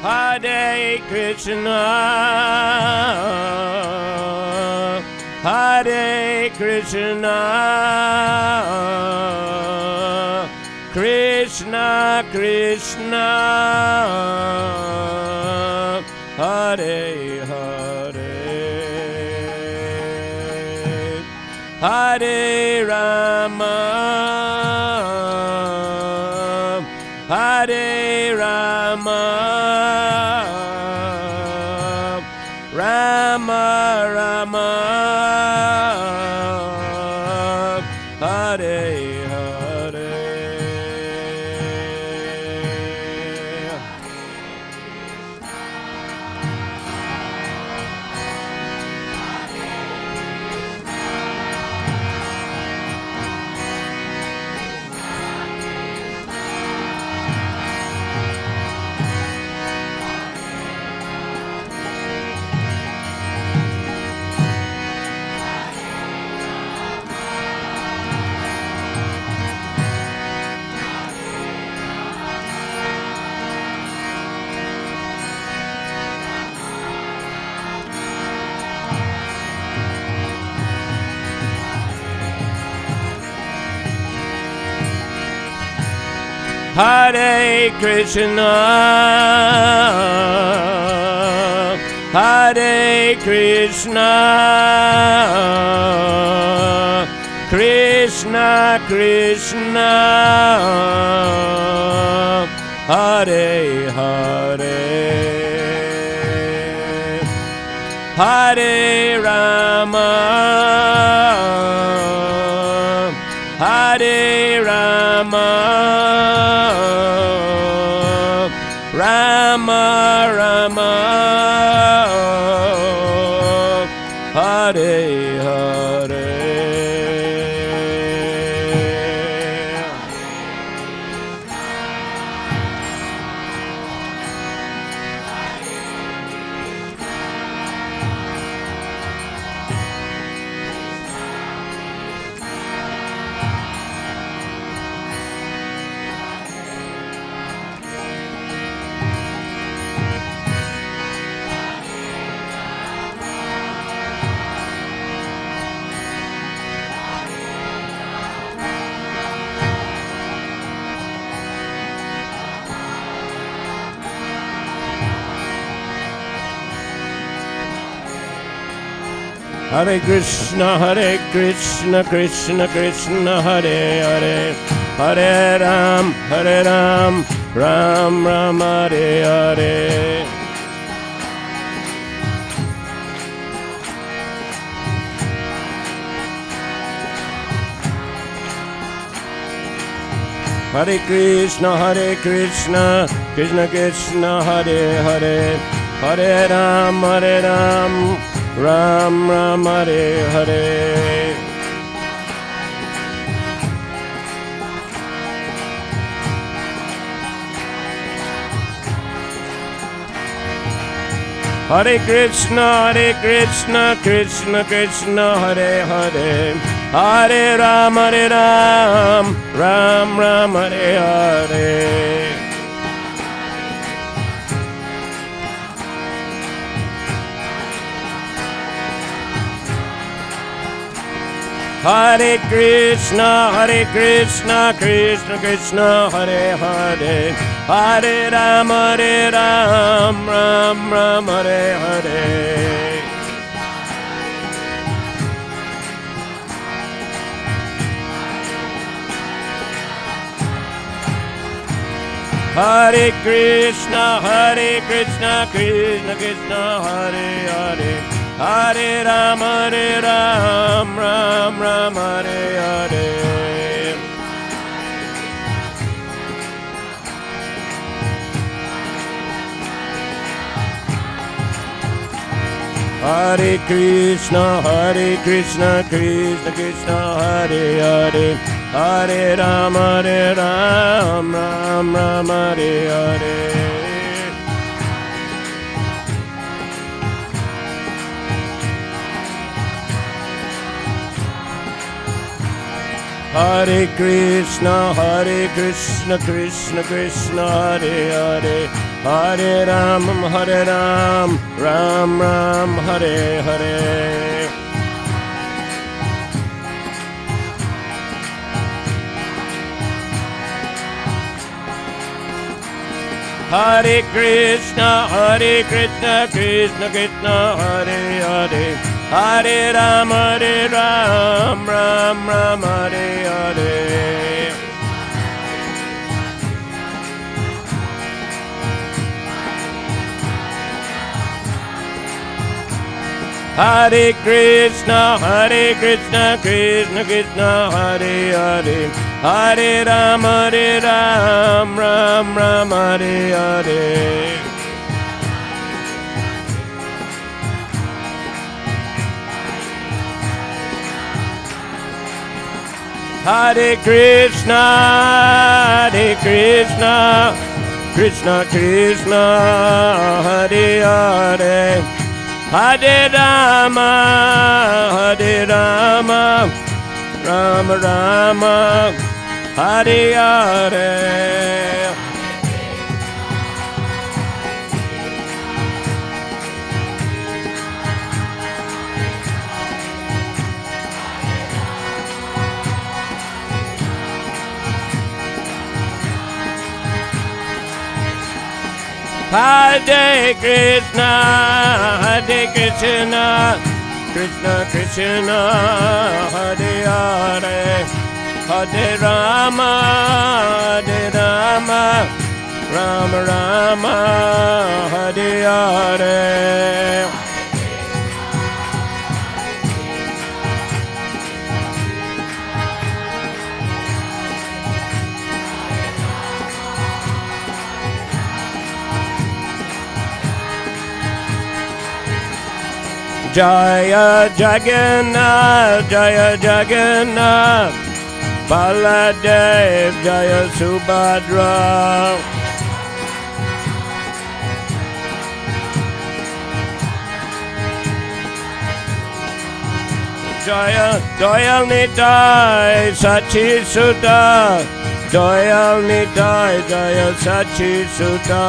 Hare Krishna, Hare Krishna, Krishna Krishna, Hare Hare, Hare Rama, Hare Rama, Rama Rama, Hare Hare. Hare Krishna, Hare Krishna, Krishna Krishna, Hare Hare, Hare Rama, Hare Rama, Rama Rama, Hare Hare. Hare Krishna, Krishna Krishna, Hare Hare, Hare Ram, Ram Ram, Hare Hare. Hare Krishna, Krishna Krishna, Hare Hare, Hare Ram, Ram Ram, Hare Hare. Hare Krishna, Krishna Krishna, Hare Hare, Hare Ram, Ram Ram, Hare Hare. Hare Krishna, Krishna Krishna, Hare Hare, Hare Ram, Ram Ram, Hare Hare. Hare Krishna, Krishna Krishna, Hare Hare, Hare Ram, Ram Ram, Hare Hare. Hare Krishna, Krishna Krishna, Hare Hare, Hare Ram, Ram Ram, Hare Hare. Hare Krishna, Krishna Krishna, Hare Hare, Hare Ram, Ram Ram, Hare Hare. Hare Krishna, Krishna Krishna, Hare Hare, Hare Ram, Ram Ram, Hare Hare. Hare Krishna, Krishna Krishna, Hare Hare, Hare Ram, Ram Ram, Hare Hare. Hare Krishna, Krishna Krishna, Hare Hare, Hare Rama, Rama Rama, Hare Hare. Hare Krishna, Krishna Krishna, Hare Hare, Hare Rama, Rama Rama, Hare Hare. Jaya Jagannath, Jaya Jagannath, Baladev, Jaya Subhadra. Jaya Doyal Nitai, Sachi Sutta, Doyal Nitai, Jaya Sachi Sutta.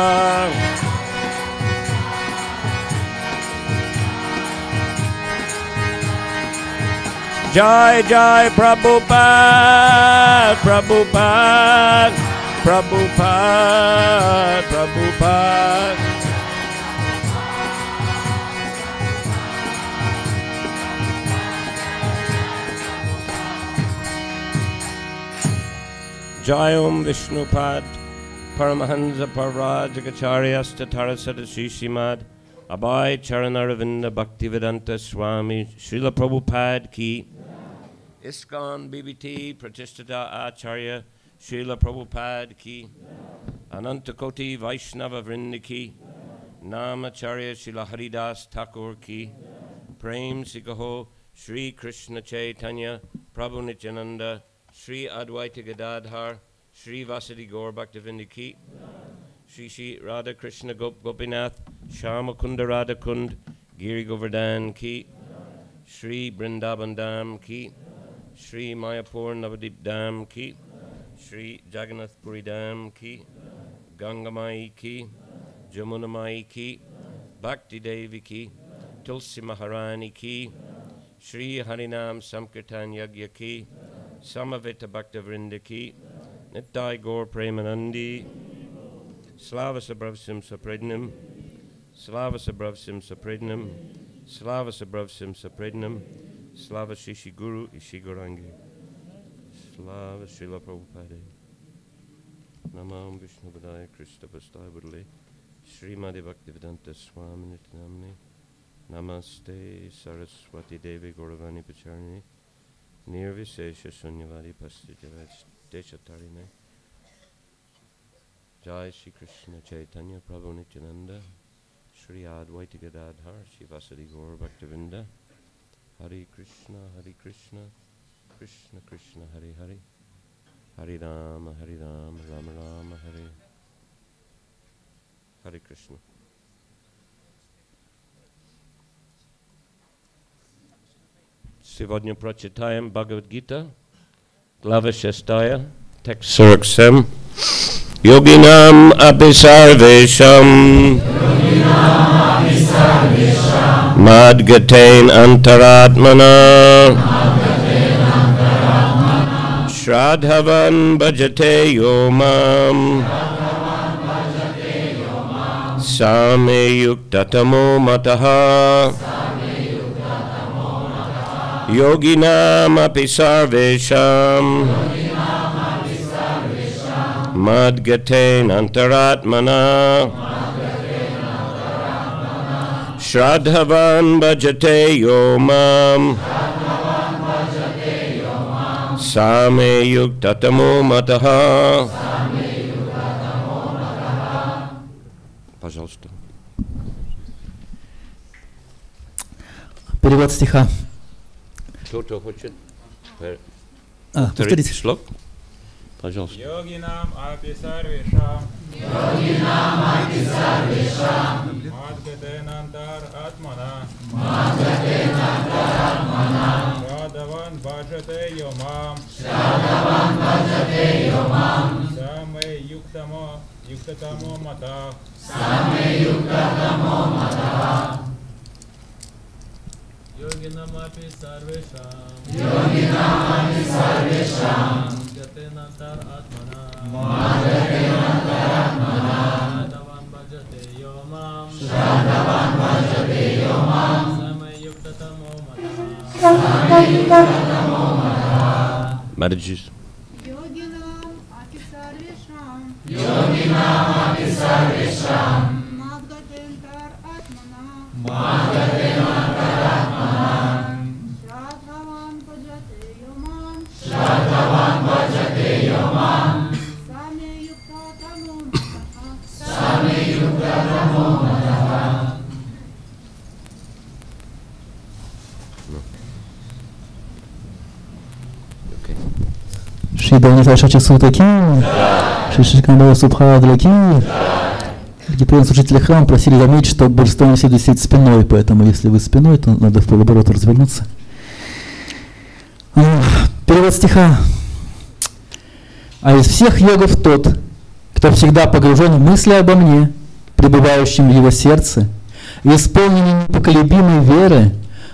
Jai Jai Prabhupada, Prabhupada, Prabhupada, Prabhupada. Jai Om Vishnupad, Paramahansa Parvajakacharyasta Tarasada Shishimad, Abhay Charanaravinda Bhaktivedanta Swami, Srila Prabhupada Ki. ISKCON BBT Pratishtata Acharya Srila Prabhupada Ki, Anantakoti Vaishnava Vrinda Ki, Namacharya Srila Haridas Thakur Ki, Prem Sikaho Sri Krishna Chaitanya Prabhu Nityananda Sri Advaita Gadadhar Sri Vasadi Gaur Bhaktivinda Ki, Sri Sri Radha Krishna Gopinath Shama Kunda Radha Kund Giri Govardhan Ki, Sri Brindaban Dham Ki, Shri Mayapur Navadip Dham Ki, Shri Jagannath Puri Dham Ki, Gangamai Ki, Jamuna Mai Ki, Bhakti Devi Ki, Tulsi Maharani Ki, Shri Harinam Sankirtan Yagya Ki, Samavita Bhakta Vrinda Ki, Nittai Gaur Premanandi, Slava Sabravsim Saprednam, Slava Sabravsim Saprednam, Slava Sabravsim Saprednam, Slava Shishi Guru Ishi Gaurangi, Slava Srila Prabhupada, Namam Vishnu Vadaya Krishna Vastai Budale, Srimadi Bhaktivedanta Swami Nityanamni, Namaste Saraswati Devi Gauravani Pacharni, Nirvisesha Sunyavadi Pastitavaj Deshatarine, Jai Shri Krishna Chaitanya Prabhu Nityananda, Shri Advaita Gadadhar, Shri Vasadi Gaur Bhaktivinda, Hare Krishna, Krishna Krishna, Hare Hare, Hare Rama, Rama Rama, Hare Krishna. Сегодня прочитаем Бхагавад Гита, Glava Shestaya, text 47. Yoginam apisarvesham madgatain antaratmana Shradhavan bhajate yomam Same yuktatamo mataha Yoginam apisarvesham Madgatain antaratmana Shradhavan bhajate yomam Same yuktatamo mataha. Пожалуйста. Перевод стиха. Кто хочет? Повторите. Шлок? Пожалуйста. Йогинам аписарвешам Мадгатенантар атмана Шрадаван баджате йомам Саме юктатамо матах Йогинам аписарвешам Madatenantar atmana Shradhavan bhajate yomam Samayuktatamo mataha Madhujis. Yoginam apisarvesham Madgatentar atmana Shradhavan bhajate yomam Samyuktamo mataha Шиба Нифашача Сутаки, Шишикамбала Субхадраки. Дорогие служители храма просили заметить, что большинство не следует сидеть спиной, поэтому если вы спиной, то надо в полоборот развернуться. Перевод стиха. А из всех йогов тот, кто всегда погружен в мысли обо мне, пребывающим в его сердце, и исполненный непоколебимой веры,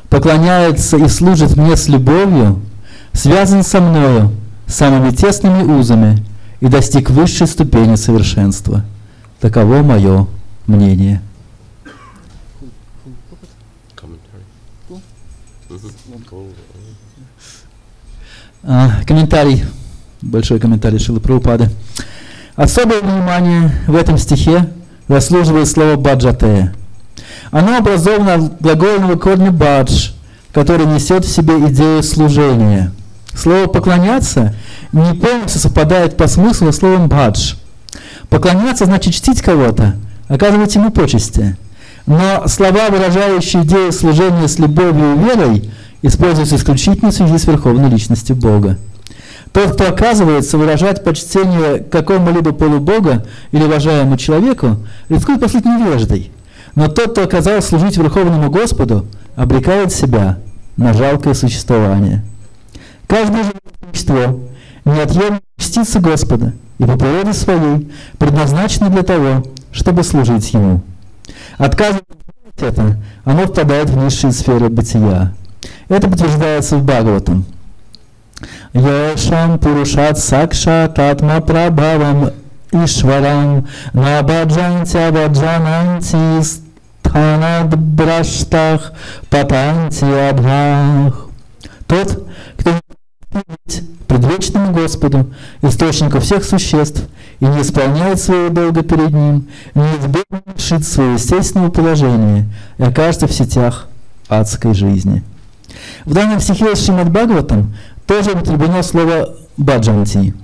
поклоняется и служит мне с любовью, связан со мною самыми тесными узами и достиг высшей ступени совершенства. Таково мое мнение. Комментарий, большой комментарий Шрилы Прабхупады. Особое внимание в этом стихе заслуживает слово «баджате». Оно образовано от глагольного корня «бадж», который несет в себе идею служения. Слово «поклоняться» не полностью совпадает по смыслу с словом «бадж». Поклоняться значит чтить кого-то, оказывать ему почести. Но слова, выражающие идею служения с любовью и верой, используются исключительно в связи с Верховной Личностью Бога. Тот, кто оказывается выражать почтение какому-либо полубога или уважаемому человеку, рискует послать невеждой. Но тот, кто оказался служить Верховному Господу, обрекает себя на жалкое существование. Каждое живое существо неотъемлемо частица Господа и по природе своей предназначено для того, чтобы служить Ему. Отказываясь от этого, оно впадает в низшие сферы бытия. Это подтверждается в Бхагаватам. Яшам пурушат сакшат атма прабхавам ишварам набаджанти абаджананти стханад браштах патанти абхах. Тот, кто предвечному Господу, источнику всех существ, и не исполняет своего долга перед Ним, неизбежно лишит своего естественного положения и окажется в сетях адской жизни. В данном стихе с Шримад Бхагаватам тоже употреблено слово «баджанти».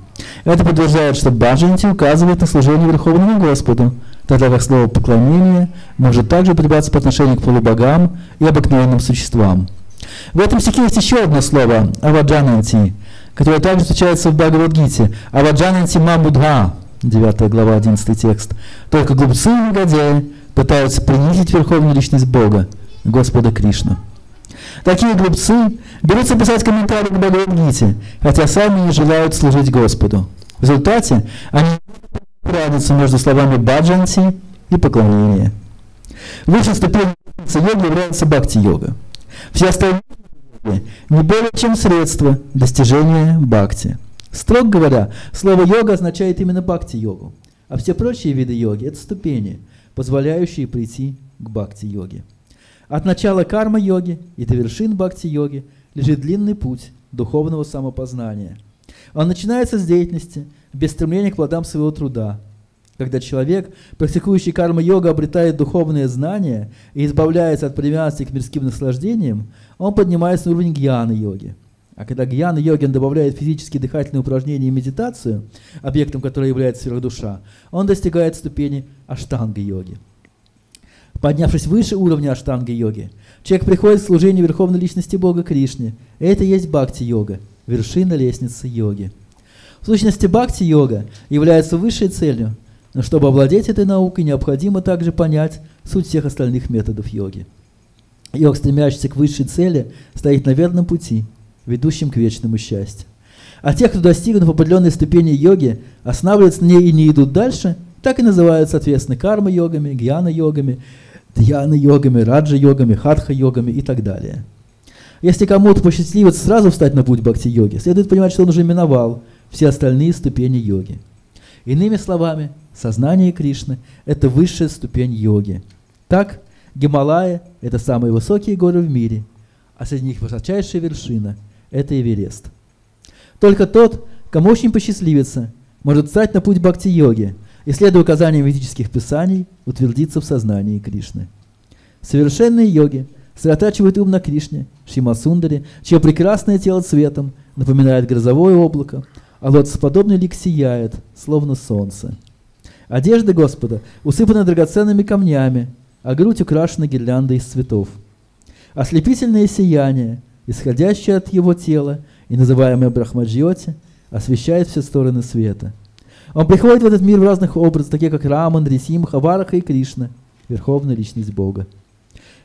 Это подтверждает, что «баджанти» указывает на служение Верховному Господу, тогда как слово «поклонение» может также употребляться по отношению к полубогам и обыкновенным существам. В этом стихе есть еще одно слово «аваджананти», которое также встречается в Бхагавад-гите. «Аваджананти мамудха», 9 глава, 11 текст. Только глупцы и негодяи пытаются принизить Верховную Личность Бога, Господа Кришну. Такие глупцы берутся писать комментарии к Бхагавад-гите, хотя сами не желают служить Господу. В результате они разницу между словами баджанти и поклонение. Высшей ступенью йоги является бхакти-йога. Все остальные йоги не более чем средство достижения бхакти. Строго говоря, слово йога означает именно бхакти-йогу, а все прочие виды йоги – это ступени, позволяющие прийти к бхакти-йоге. От начала карма-йоги и до вершин бхакти-йоги лежит длинный путь духовного самопознания. Он начинается с деятельности, без стремления к плодам своего труда. Когда человек, практикующий карма-йогу, обретает духовные знания и избавляется от привязанности к мирским наслаждениям, он поднимается на уровень гьяна-йоги. А когда гьяна-йоги он добавляет физические дыхательные упражнения и медитацию, объектом которой является сверхдуша, он достигает ступени аштанга-йоги. Поднявшись выше уровня аштанга-йоги, человек приходит к служению Верховной Личности Бога Кришне. Это и есть бхакти-йога, вершина лестницы йоги. В сущности, бхакти-йога является высшей целью, но чтобы овладеть этой наукой, необходимо также понять суть всех остальных методов йоги. Йог, стремящийся к высшей цели, стоит на верном пути, ведущем к вечному счастью. А тех, кто достигнув определенной ступени йоги, останавливаются на ней и не идут дальше, так и называют, соответственно, карма-йогами, гьяна-йогами, дьяна-йогами, раджа-йогами, хатха-йогами и так далее. Если кому-то посчастливится сразу встать на путь бхакти-йоги, следует понимать, что он уже миновал все остальные ступени йоги. Иными словами, сознание Кришны – это высшая ступень йоги. Так, Гималая – это самые высокие горы в мире, а среди них высочайшая вершина – это Эверест. Только тот, кому очень посчастливится, может встать на путь бхакти-йоги и, следуя указаниям ведических писаний, утвердиться в сознании Кришны. Совершенные йоги сосредотачивают ум на Кришне, Шимасундаре, чье прекрасное тело цветом напоминает грозовое облако, а лотосоподобный лик сияет, словно солнце. Одежда Господа усыпана драгоценными камнями, а грудь украшена гирляндой из цветов. Ослепительное сияние, исходящее от его тела и называемое Брахмаджьоти, освещает все стороны света. Он приходит в этот мир в разных образах, такие как Раман, Рисимха, Вараха и Кришна, Верховная Личность Бога.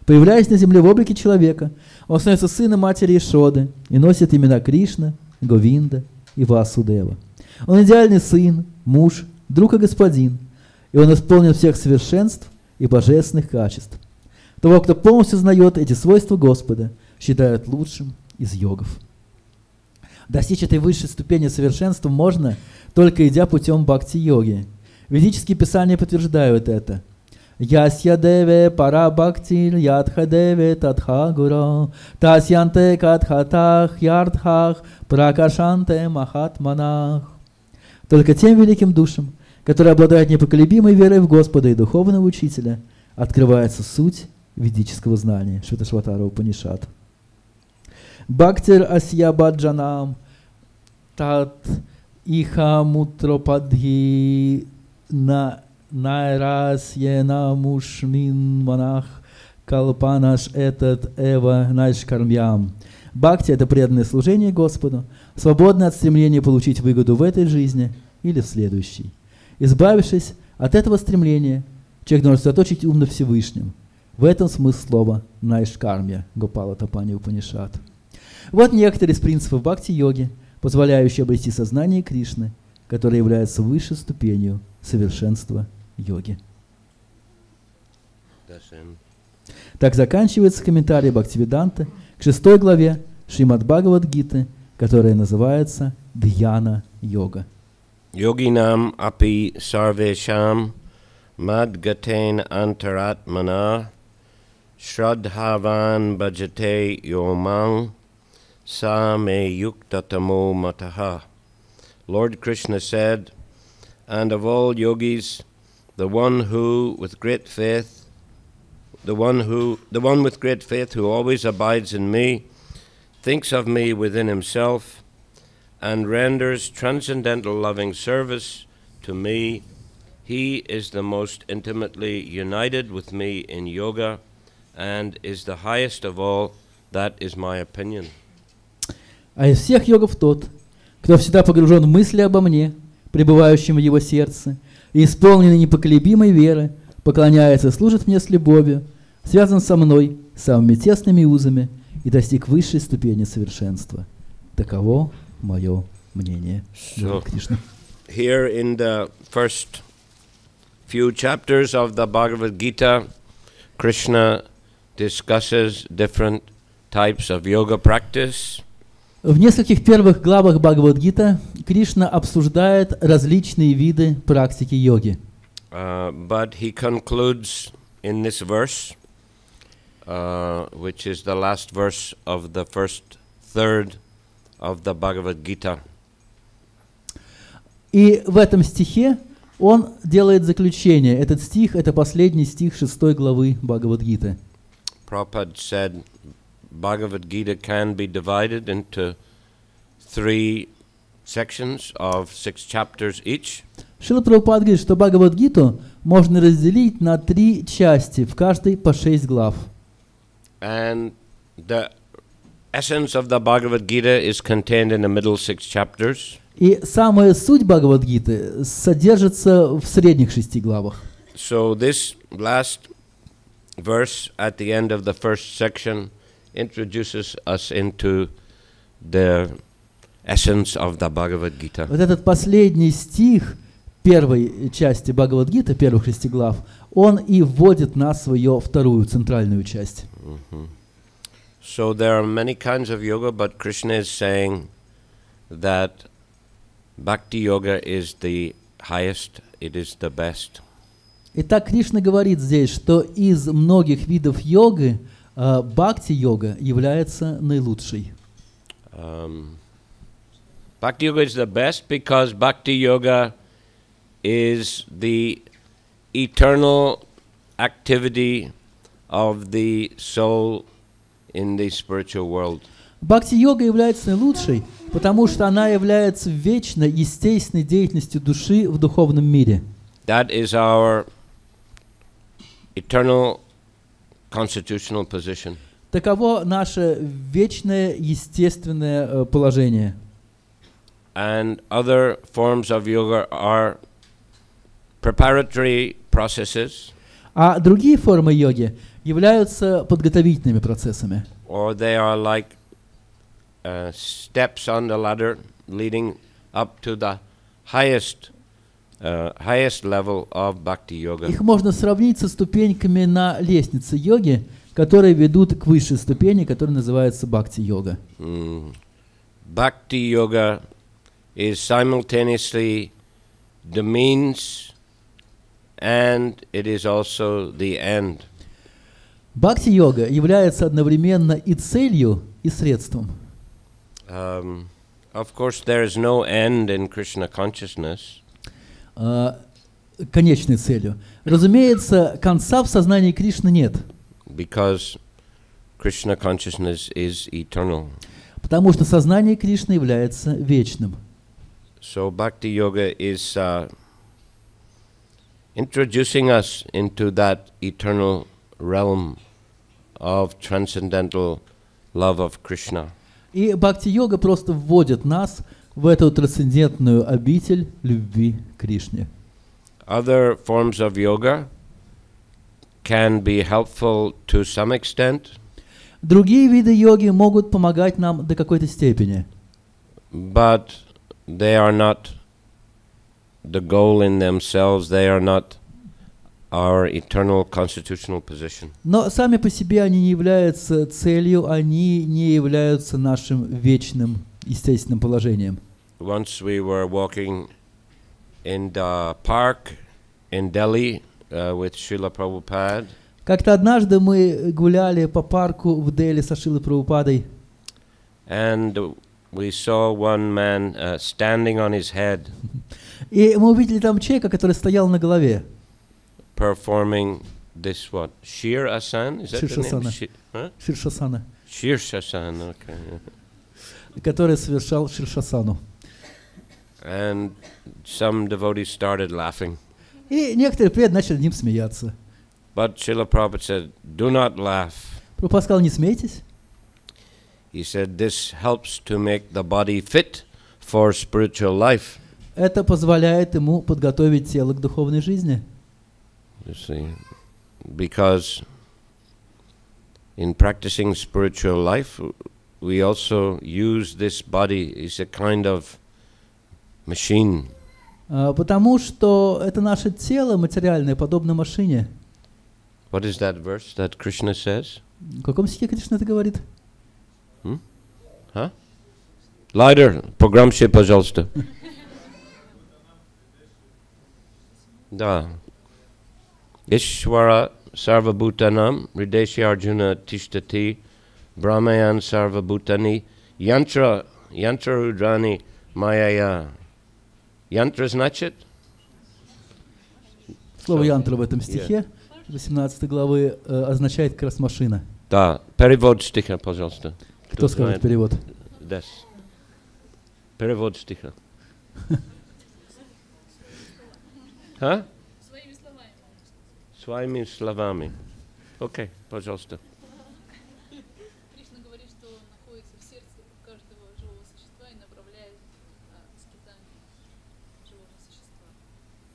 Появляясь на земле в облике человека, он становится сыном матери Ишоды и носит имена Кришна, Говинда и Васудева. Он идеальный сын, муж, друг и господин, и он исполнен всех совершенств и божественных качеств. Того, кто полностью знает эти свойства Господа, считают лучшим из йогов. Достичь этой высшей ступени совершенства можно, только идя путем бхакти-йоги. Ведические писания подтверждают это. Ясья деве пара бхактиль ядха деве татха гуро тасьянте катхатах ярдхах пракашанте махатманах. Только тем великим душам, которые обладают непоколебимой верой в Господа и духовного учителя, открывается суть ведического знания. Шваташватара Упанишад. Бхактир асья баджанам тат иха мутропадхи на найрасьена мушмин манах калпанаш этот эва найшкармьям. Бхакти – это преданное служение Господу, свободное от стремления получить выгоду в этой жизни или в следующей. Избавившись от этого стремления, человек должен сосредоточить ум на Всевышнем. В этом смысл слова «найшкармья» Гопала Тапани Упанишад. Вот некоторые из принципов бхакти-йоги, позволяющие обрести сознание Кришны, которое является высшей ступенью совершенства йоги. Так заканчивается комментарий Бхактивиданты к 6 главе Шримад Бхагавад-гиты, которая называется Дьяна-йога. Yoginam api sarvesham madgaten antaratmana shraddhavan bhajate yomang sa me yuktatamo mataha. Lord Krishna said, and of all yogis, the one with great faith who always abides in me, thinks of me within himself, and renders transcendental loving service to me, he is the most intimately united with me in yoga and is the highest of all. That is my opinion. А из всех йогов тот, кто всегда погружен в мысли обо мне, пребывающем в его сердце, и исполненный непоколебимой веры, поклоняется и служит мне с любовью, связан со мной самыми тесными узами и достиг высшей ступени совершенства. Таково мое мнение. So, Кришна. here in the first few chapters of the Bhagavad Gita, Krishna discusses different types of yoga practice. В нескольких первых главах Бхагавад-гита Кришна обсуждает различные виды практики йоги. But he concludes in this verse, which is the last verse of the first third of the Bhagavad Gita. И в этом стихе он делает заключение. Этот стих — это последний стих 6 главы Бхагавад-гиты. Prabhupada said Bhagavad Gita can be divided into 3 sections of 6 chapters each. Шрила Прабхупад говорит, что Бхагавад-гиту можно разделить на 3 части, в каждой по 6 глав. And the essence of the Bhagavad Gita is contained in the middle 6 chapters. И самая суть Бхагавад-гиты содержится в средних 6 главах. So this last verse at the end of the first section introduces us into the essence of the Bhagavad Gita. Вот этот последний стих первой части Бхагавад-гиты, первых 6 глав, он и вводит нас в ее вторую, центральную часть. So there are many kinds of yoga, but Krishna is saying that Bhakti Yoga is the highest, it is the best. Итак, Кришна говорит здесь, что из многих видов йоги бхакти-йога является наилучшей. Bhakti Yoga is the best because Bhakti Yoga is the eternal activity of the soul in the spiritual world. Бхакти-йога является наилучшей, потому что она является вечной, естественной деятельностью души в духовном мире. That is our eternal constitutional position. Таково наше вечное, естественное положение. And other forms of yoga are preparatory processes. А другие формы йоги являются подготовительными процессами. Or they are like steps on the ladder leading up to the highest level of bhakti yoga. Их можно сравнить со ступеньками на лестнице йоги, которые ведут к высшей ступени, которая называется бхакти-йога. Bhakti yoga is simultaneously the means and it is also the end. Бхакти-йога является одновременно и целью, и средством. Of course, there is no end in Krishna consciousness. Конечной целью. Разумеется, конца в сознании Кришны нет. Because Krishna consciousness is eternal. Потому что сознание Кришны является вечным. So Bhakti Yoga is introducing us into that eternal realm of transcendental love of Krishna. И бхакти-йога просто вводит нас в эту трансцендентную обитель любви к Кришне. Other forms of yoga can be helpful to some extent. Другие виды йоги могут помогать нам до какой-то степени. But they are not the goal in themselves. They are not our eternal constitutional position. Но сами по себе они не являются целью, они не являются нашим вечным естественным положением. Once we were walking in the park in Delhi with Srila Prabhupada. Как-то однажды мы гуляли по парку в Дели со Шрилой Прабхупадой. And we saw one man standing on his head. И мы увидели там человека, который стоял на голове. Performing this what? Shirasana? Is that Ширшасана. the name? Ширшасана. Shirshasana, okay. Который совершал ширшасану. And some devotees started laughing. И некоторые преданные начали над ним смеяться. But Srila Prabhupada said, do not laugh. Прабхупад сказал, не смейтесь. He said, this helps to make the body fit for spiritual life. Это позволяет ему подготовить тело к духовной жизни. You see, because in practicing spiritual life, we also use this body as a kind of machine. Потому что это наше тело материальное, подобно машине. What is that verse that Krishna says? В каком стихе Кришна это говорит? Huh? Лайдер, погромче, пожалуйста. Да. Ишвара Sarvabhutanam Rideshi Arjuna Tishtati Brahmayan Sarvabhutani Yantra Rudrani Mayaya. Янтра значит? Слово янтра в этом стихе 18 главы означает как раз машина. Да, перевод стиха, пожалуйста. Кто скажет перевод? Дес. Перевод стиха. А? Своими словами. Окей, пожалуйста. Кришна говорит, что он находится в сердце каждого живого существа и направляет скитание живого существа.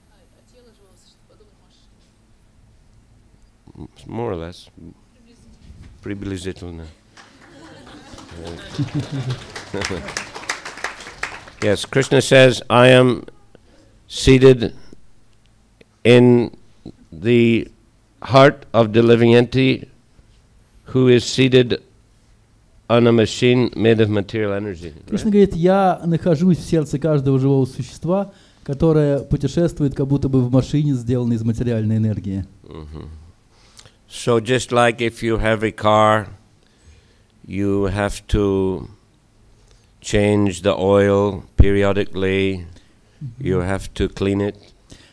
А тело живого существа подобно машине. More or less. Приблизительно. Yes, Krishna says, I am seated in the heart of the living entity who is seated on a machine made of material energy. Кришна говорит, я нахожусь в сердце каждого живого существа, которое путешествует как будто бы в машине, сделанной из материальной энергии. So just like if you have a car, you have to change the oil periodically, you have to clean it.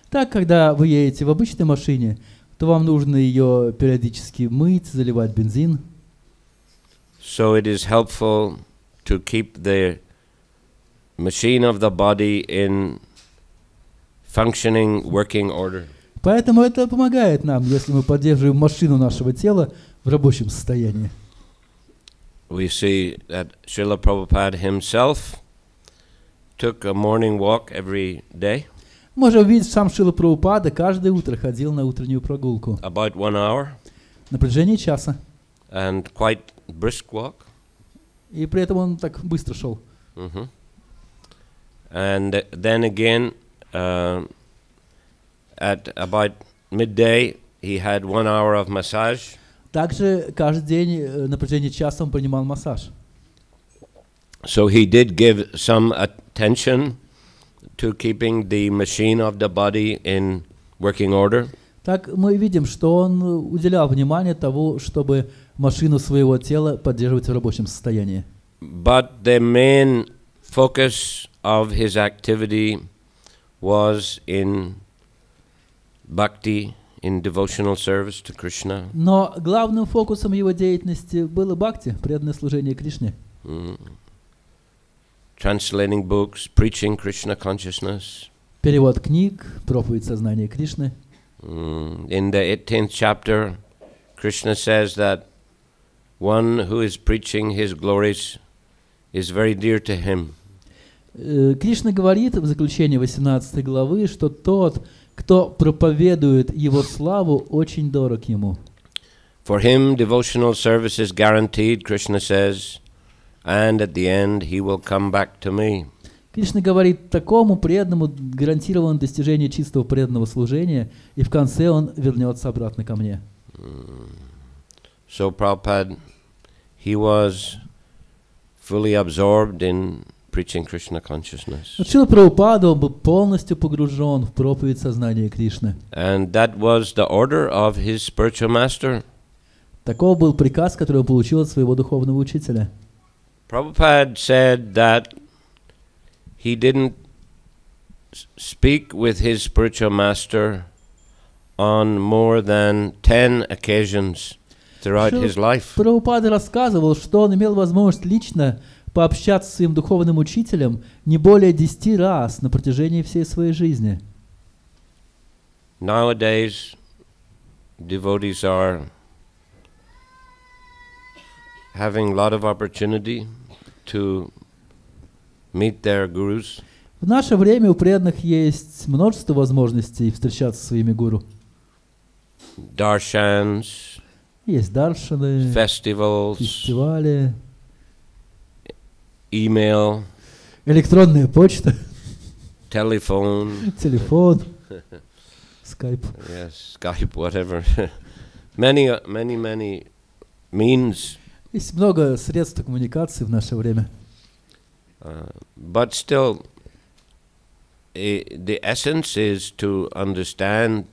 Так, когда вы едете в обычной машине, то вам нужно ее периодически мыть, заливать бензин. So it is helpful to keep the machine of the body in functioning, working order. Поэтому это помогает нам, если мы поддерживаем машину нашего тела в рабочем состоянии. We see that Srila Prabhupada himself took a morning walk every day. Можем увидеть, сам Шрила Прабхупада каждое утро ходил на утреннюю прогулку. About 1 hour. На протяжении часа. And quite brisk walk. И при этом он так быстро шел. And then again, at about midday, he had 1 hour of massage. Также каждый день на протяжении часа он принимал массаж. So he did give some attention to keeping the machine of the body in working order. Так мы видим, что он уделял внимание тому, чтобы машину своего тела поддерживать в рабочем состоянии. But the main focus of his activity was in bhakti, in devotional service to Krishna. Но главным фокусом его деятельности было бхакти, преданное служение Кришне. Translating books, preaching Krishna consciousness. Перевод книг, проповедь сознания Кришны. In the 18th chapter, Krishna says that one who is preaching his glories is very dear to him. Кришна говорит в заключении 18 главы, что тот, кто проповедует его славу, очень дорог ему. For him, devotional service is guaranteed, Krishna says, and at the end he will come back to me. Кришна говорит, такому преданному гарантировано достижение чистого преданного служения, и в конце он вернется обратно ко мне. So Prabhupada, he was fully absorbed in preaching Krishna consciousness. Шрила Прабхупада был полностью погружен в проповедь сознания Кришны. And that was the order of his spiritual master. Таков был приказ, который он получил от своего духовного учителя. Prabhupada said that he didn't speak with his spiritual master on more than 10 occasions throughout his life. Прабхупада рассказывал, что он имел возможность лично пообщаться с своим духовным учителем не более 10 раз на протяжении всей своей жизни. Nowadays, devotees are having a lot of opportunity to meet their gurus. В наше время у преданных есть множество возможностей встречаться со своими гуру. Darshans, Есть даршаны, festivals, фестивали, email, электронная почта, telephone, телефон, скайп. yes, Skype, whatever. many means. Есть много средств коммуникации в наше время. But still, the essence is to understand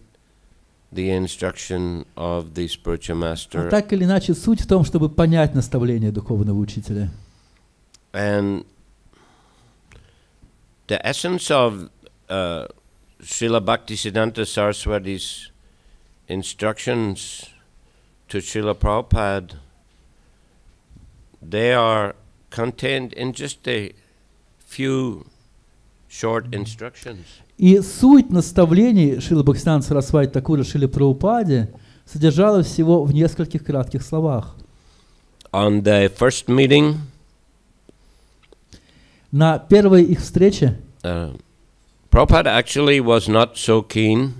the instruction of the spiritual master. А так или иначе, суть в том, чтобы понять наставление духовного учителя. And the essence of Srila Bhaktisiddhanta Saraswati's instructions to Srila Prabhupada, they are contained in just a few short instructions. И суть наставлений Шрилы Бхактисиданта Сарасвати Такура Шриле Прабхупаде содержалась всего в нескольких кратких словах. On the first meeting, На первой их встрече Prabhupada actually was not so keen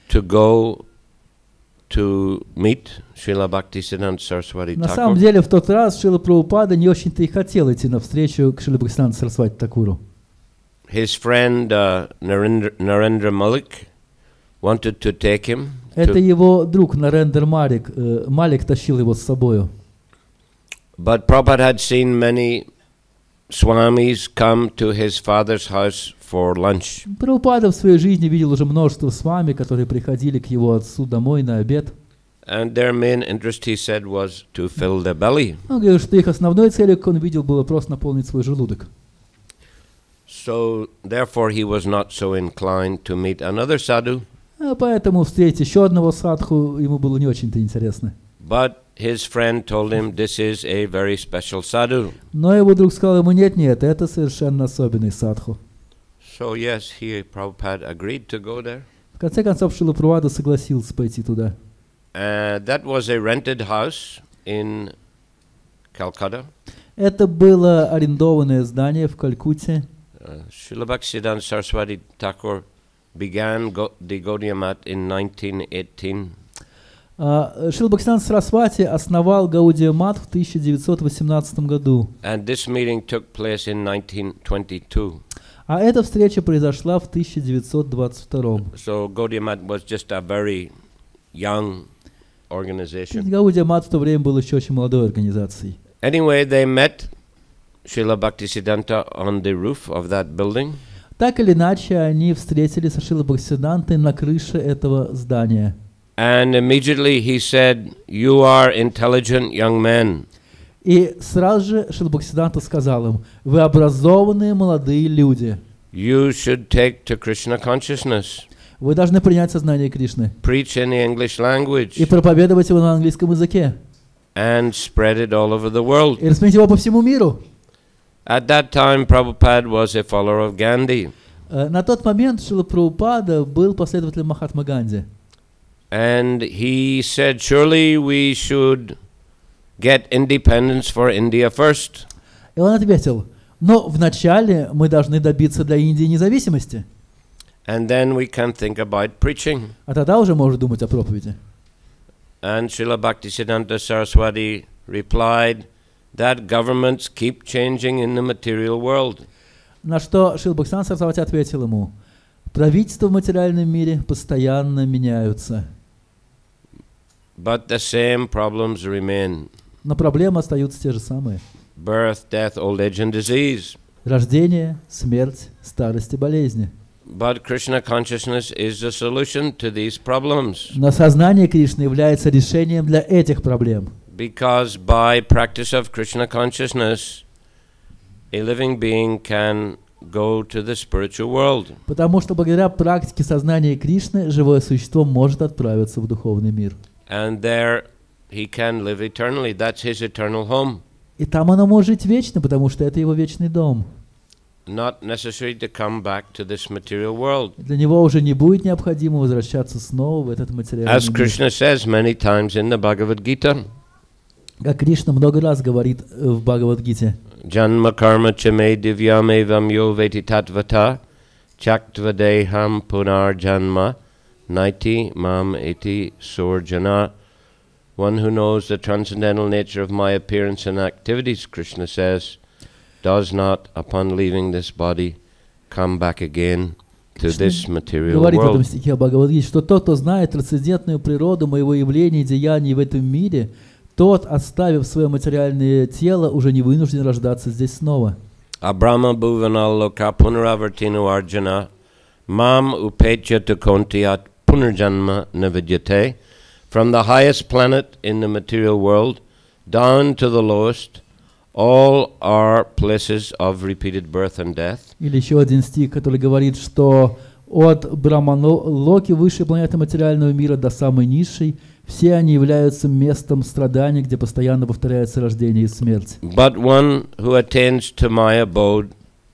to go to meet Srila Bhaktisiddhanta Saraswati на самом Thakur. деле в тот раз Шрила Прабхупада не очень-то и хотел идти на встречу к Шриле Бхактисиданту Сарасвати Такуру. His friend Narendra Malik wanted to take him. Это его друг Нарендра Малик. Малик тащил его с собою. But Prabhupada had seen many swamis come to his father's house for lunch. Прабхупада в своей жизни видел уже множество свами, которые приходили к его отцу домой на обед. And their main interest, he said, was to fill their belly. Он говорил, что их основной целью, как он видел, было просто наполнить свой желудок. So, therefore, he was not so inclined to meet another sadhu. А поэтому встретить еще одного садху ему было не очень-то интересно. But his friend told him, this is a very special sadhu. Но его друг сказал ему, нет, это совершенно особенный садху. So, yes, Prabhupada agreed to go there. В конце концов, Шрила Прабхупада согласился пойти туда. That was a rented house in Calcutta. Это было арендованное здание в Калькутте. Srila Bhaktisiddhanta Saraswati Thakur began the Gaudiya Math in 1918. Шрила Бхактисиданта Сарасвати основал Гаудия Мат в 1918 году. And this meeting took place in 1922. А эта встреча произошла в 1922. So Gaudiya Math was just a very young organization. Гаудия Мат в то время был еще очень молодой организацией. Anyway, they met Srila Bhaktisiddhanta on the roof of that building. Так или иначе, они встретились со Шрилой Бхактисидантой на крыше этого здания. And immediately he said, "You are intelligent young men." И сразу же Шрила Бхактисиданта сказал им, вы образованные молодые люди. You should take to Krishna consciousness. Вы должны принять сознание Кришны. Preach in the English language. И проповедовать его на английском языке. And spread it all over the world. И распространить его по всему миру. At that time, Prabhupada was a follower of Gandhi. На тот момент Шрила Прабхупада был последователем Махатмы Ганди. And he said, surely we should get independence for India first. И он ответил, но вначале мы должны добиться для Индии независимости. And then we can think about preaching. А тогда уже можно думать о проповеди. And Srila Bhaktisiddhanta Saraswati replied that governments keep changing in the material world. На что Шрила Бхактисиданта Сарасвати ответил ему, правительства в материальном мире постоянно меняются. But the same problems remain. Но проблемы остаются те же самые. Birth, death, old age and disease. Рождение, смерть, старость и болезни. But Krishna consciousness is the solution to these problems. Но сознание Кришны является решением для этих проблем. Because by practice of Krishna consciousness, a living being can go to the spiritual world. Потому что благодаря практике сознания Кришны живое существо может отправиться в духовный мир. And there he can live eternally. That's his eternal home. И там оно может жить вечно, потому что это его вечный дом. Not necessary to come back to this material world. Для него уже не будет необходимо возвращаться снова в этот материальный As мир. Krishna says many times in the Bhagavad Gita. Как Кришна много раз говорит в Бхагавад-гите. Janma karma chame divyam evam yo veti tatvata chaktvadeham punar janma naiti mam eti surjana. one who knows the transcendental nature of my appearance and activities, Krishna says, does not, upon leaving this body, come back again to this material говорит в этом world. стихе Бхагавад-гите, что тот, кто знает трансцендентную природу моего явления и деяний в этом мире, тот, оставив свое материальное тело, уже не вынужден рождаться здесь снова. Abrahma bhuvanal loka punaravartinu arjuna mam upetya tukontiat punarjanma navidyate. From the highest planet in the material world down to the lowest, all are places of repeated birth and death. Или еще один стих, который говорит, что от Брахмалоки, высшей планеты материального мира, до самой низшей, все они являются местом страданий, где постоянно повторяется рождение и смерть. But one who attains to my abode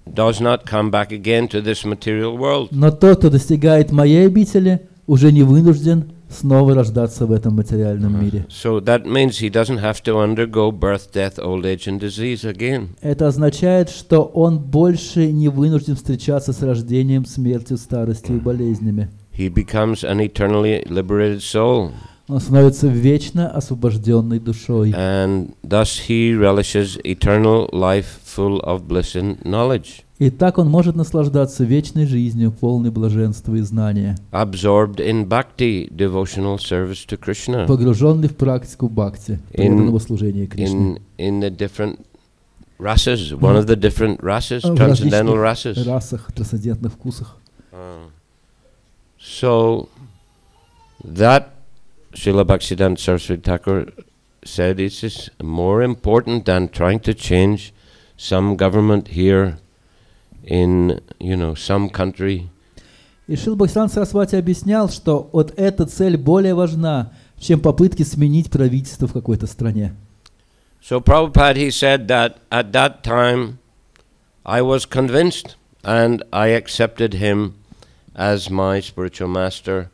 does not come back again to this material world. Но тот, кто достигает моей обители, уже не вынужден снова рождаться в этом материальном мире. So that means he doesn't have to undergo birth, death, old age and disease again. Это означает, что он больше не вынужден встречаться с рождением, смертью, старостью и болезнями. He becomes an eternally liberated soul. Он становится вечно освобожденной душой. And thus he relishes eternal life full of bliss and knowledge. И так он может наслаждаться вечной жизнью, полной блаженства и знания, Absorbed in bhakti, devotional service to Krishna. погруженный в практику бхакти, преданного служения Кришне. In the different rases, one of the different rases, В transcendental различных rases. расах, трансцендентных вкусах. So that Srila Bhaktisiddhanta Saraswati Thakur said is more important than trying to change some government here in, some country. И Шрила Бхактисиданта Сарасвати объяснял, что вот эта цель более важна, чем попытки сменить правительство в какой-то стране. So Prabhupada, he said that at that time I was convinced and I accepted him as my spiritual master,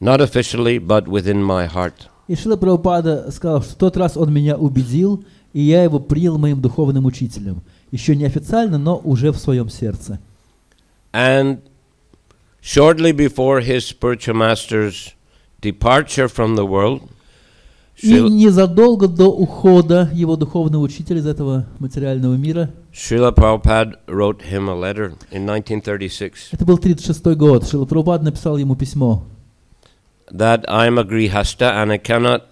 not officially, but within my heart. И Шрила Прабхупада сказал, что в тот раз он меня убедил, и я его принял моим духовным учителем. Еще не официально, но уже в своем сердце. And shortly before his spiritual master's departure from the world, И незадолго до ухода его духовного учителя из этого материального мира, Srila Prabhupada wrote him a letter in 1936 это был 1936 год, Шрила Прабхупада написал ему письмо, that I'm a grihasta and I cannot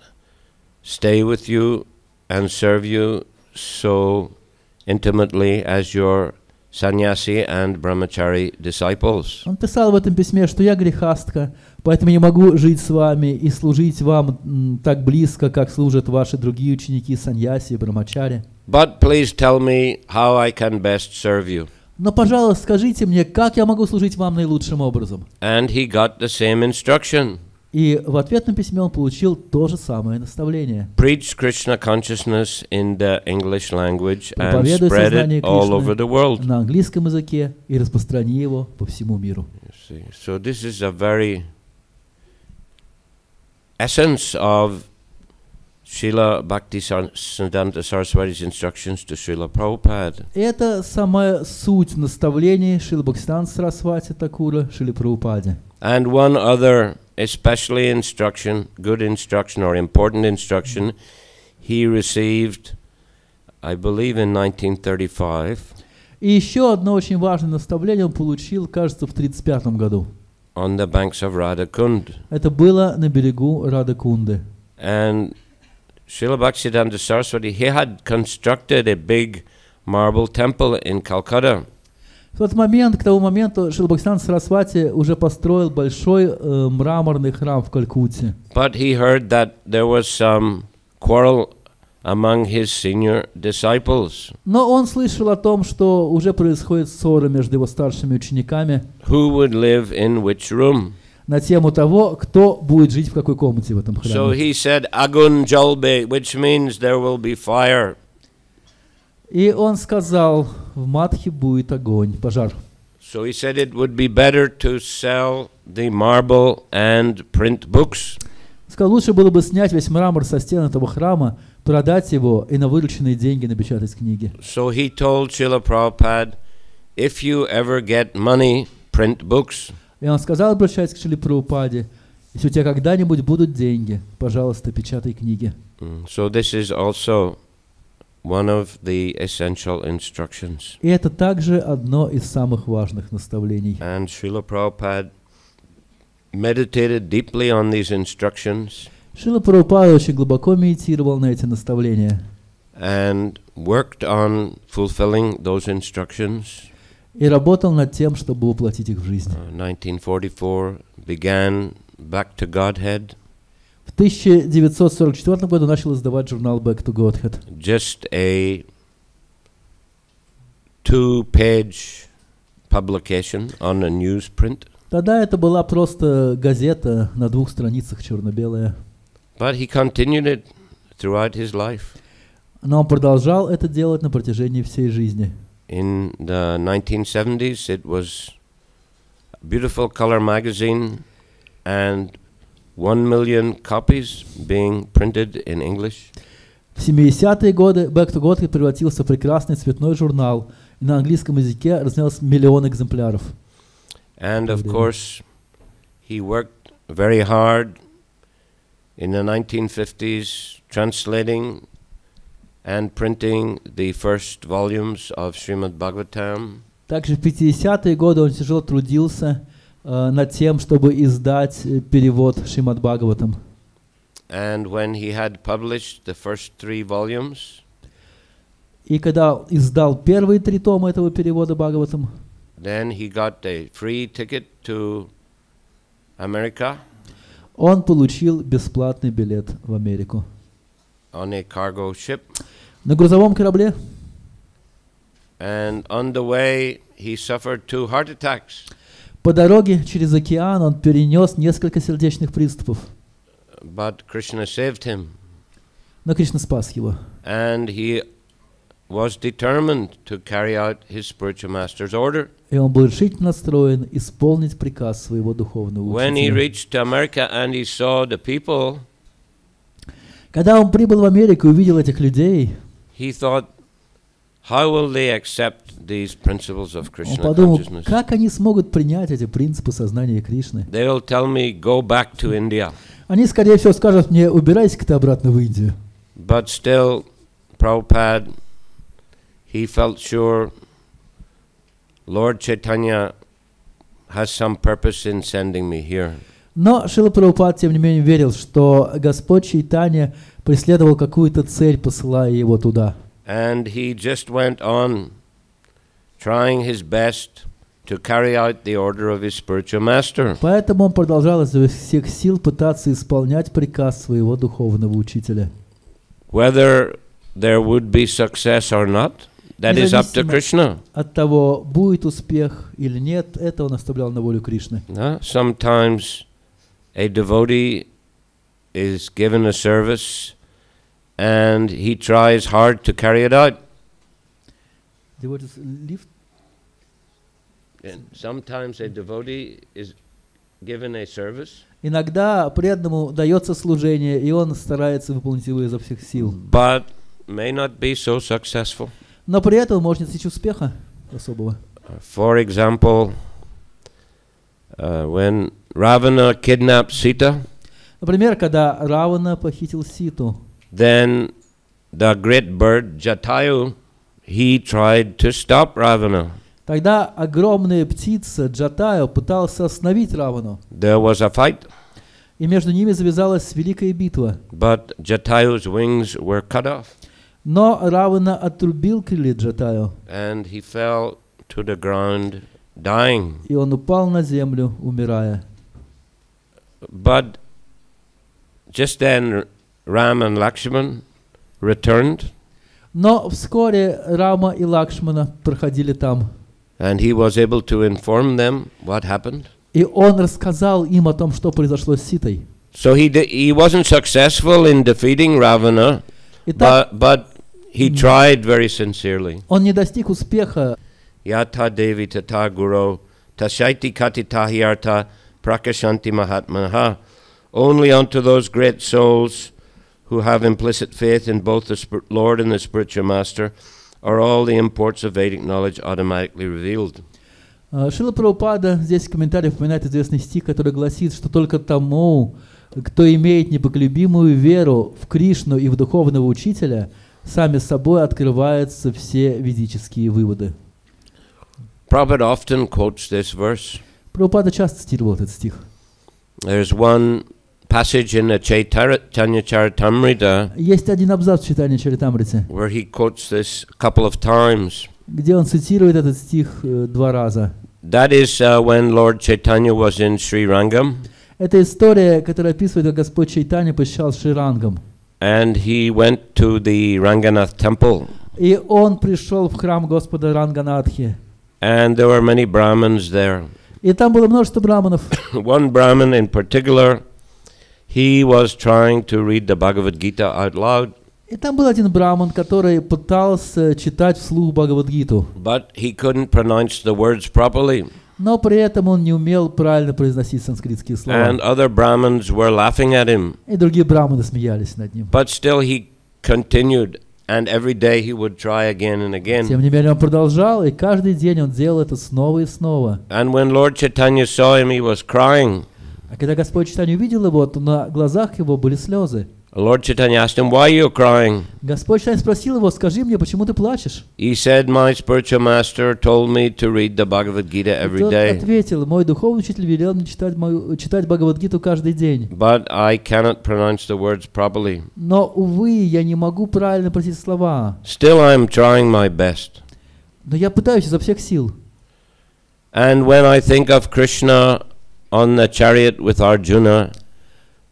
stay with you and serve you so intimately as your sannyasi and brahmachari disciples. Он писал в этом письме, что я грехастка, поэтому не могу жить с вами и служить вам так близко, как служат ваши другие ученики саньяси и брамачари. But please tell me how I can best serve you. Но, пожалуйста, скажите мне, как я могу служить вам наилучшим образом? And he got the same instruction. И в ответном письме он получил то же самое наставление. Preach Krishna consciousness in the English language and Проповедуй spread сознание it all over the world. Кришны на английском языке и распространи его по всему миру. You see. So this is a very essence of Srila Bhaktisiddhanta Saraswati's instructions to Srila Prabhupada. Это самая суть наставлений Шрилы Бхактисиданта Сарасвати Такура Шриле Прабхупаде. And one other especially instruction, good instruction or important instruction, he received, I believe, in 1935. И еще одно очень важное наставление он получил, кажется, в 1935 году. On the banks of Radhakund. Это было на берегу Радакунды. And Srila Bhaktisiddhanta Saraswati, he had constructed a big marble temple in Calcutta. В тот момент, к тому моменту, Шрила Бхактисиданта Сарасвати уже построил большой мраморный храм в Калькутте. But he heard that there was some quarrel among his senior disciples. Но он слышал о том, что уже происходит ссора между его старшими учениками Who would live in which room? на тему того, кто будет жить в какой комнате в этом So храме. he said, Agun Jalbe, which means there will be fire. И он сказал, в Мадхе будет огонь, пожар. So he said it would be better to sell the marble and print books. Сказал, лучше было бы снять весь мрамор со стен этого храма, продать его и на вырученные деньги напечатать книги. So he told Srila Prabhupada, if you ever get money, print books. И он сказал, обращаясь к Шриле Прабхупаде, Если у тебя когда-нибудь будут деньги, пожалуйста, печатай книги. So this is also one of the essential instructions. И это также одно из самых важных наставлений. And Srila Prabhupada meditated deeply on these instructions Шрила Прабхупада очень глубоко медитировал на эти наставления and worked on fulfilling those instructions. и работал над тем, чтобы воплотить их в жизнь. 1944 began Back to Godhead. В 1944 году начал издавать журнал Back to Godhead. Just a 2-page publication on a newsprint. Тогда это была просто газета на 2 страницах, черно-белая. But he continued it throughout his life. Но он продолжал это делать на протяжении всей жизни. In the 1970s, it was a beautiful color magazine and 1 million copies being printed in English. В 70-е годы Back to Godhead превратился в прекрасный цветной журнал, и на английском языке разнялось 1 миллион экземпляров. And of course, he worked very hard in the 1950s translating and printing the first volumes of Srimad Bhagavatam. Также в 50-е годы он тяжело трудился над тем, чтобы издать перевод Шримад Бхагаватам. And when he had published the first 3 volumes, И когда издал первые 3 тома этого перевода Бхагаватам, then he got a free ticket to America он получил бесплатный билет в Америку. on a cargo ship. На грузовом корабле. And on the way, he suffered 2 heart attacks. По дороге через океан он перенес несколько сердечных приступов. But Krishna saved him. Но Кришна спас его. And he was determined to carry out his spiritual master's order. И он был решительно настроен исполнить приказ своего духовного When he учителя. reached America and he saw the people, Когда он прибыл в Америку и увидел этих людей, he thought, how will they accept these principles of он Krishna подумал, consciousness? как они смогут принять эти принципы сознания Кришны. They will tell me, go back to India. Они, скорее всего, скажут мне, убирайся-ка ты обратно в Индию. But still, Prabhupada, he felt sure Lord Chaitanya has some purpose in sending me here. Но Шрила Прабхупад, тем не менее, верил, что Господь Чайтанья преследовал какую-то цель, посылая его туда. And he just went on trying his best to carry out the order of his spiritual master. Поэтому он продолжал изо всех сил пытаться исполнять приказ своего духовного учителя. Whether there would be success or not, that is up to Krishna. От того, будет успех или нет, это он оставлял на волю Кришны. Sometimes a devotee is given a service and he tries hard to carry it out. And sometimes a devotee is given a service. Иногда преданному дается служение, и он старается выполнить его изо всех сил. But may not be so successful. Но при этом может не достичь успеха особого. For example, when Ravana kidnapped Sita, например, когда Равана похитил Ситу, then the great bird Jatayu, he tried to stop Ravana. тогда огромная птица Джатаю пытался остановить Равану. There was a fight. И между ними завязалась великая битва. But Jatayu's wings were cut off. Но Равана отрубил крылья Джатаю. And he fell to the ground dying. И он упал на землю, умирая. But just then Ram and Lakshman returned. Но вскоре Рама и Лакшмана проходили там. And he was able to inform them what happened. И он рассказал им о том, что произошло с Ситой. So he wasn't successful in defeating Ravana, Итак, but he tried very sincerely. он не достиг успеха. Yata Devi Tata Guru Tashaiti Katita Hyarta Prakashanti Mahatmaha. Only unto those great souls who have implicit faith in both the Lord and the spiritual master are all the imports of Vedic knowledge automatically revealed. Шрила Прабхупада здесь в комментариях упоминает известный стих, который гласит, что только тому, кто имеет непоколебимую веру в Кришну и в духовного учителя, сами собой открываются все ведические выводы. Prabhupada often quotes this verse. Прабхупада часто цитировал этот стих. There's one passage in the Chaitanya Charitamrita Есть один абзац в Чайтанья Чаритамрите, where he quotes this a couple of times. где он цитирует этот стих 2 раза. That is when Lord Chaitanya was in Sri Rangam. Это история, которая описывает, как Господь Чайтанья посещал Шри-Рангам. And he went to the Ranganath temple. И он пришел в храм Господа Ранганатхи. And there were many Brahmins there. И там было множество браманов. One Brahmin in particular, he was trying to read the Bhagavad Gita out loud. И там был один браман, который пытался читать вслух Бхагавад-гиту. But he couldn't pronounce the words properly. Но при этом он не умел правильно произносить санскритские слова. And other Brahmins were laughing at him. И другие браманы смеялись над ним. But still he continued, and every day he would try again and again. Тем не менее он продолжал, и каждый день он делал это снова и снова. And when Lord Chaitanya saw him, he was crying. А когда Господь Чайтанья увидел его, то на глазах его были слезы. Lord Chaitanya asked him, "Why are you crying?" Господь Чайтанья спросил его: «Скажи мне, почему ты плачешь?» He said, "My spiritual master told me to read the Bhagavad Gita И every тот day, ответил: «Мой духовный учитель велел мне читать Бхагавад-гиту каждый день. but I cannot pronounce the words properly. Но, увы, я не могу правильно произнести слова. Still, I am trying my best. Но я пытаюсь изо всех сил». And when I think of Krishna on the chariot with Arjuna,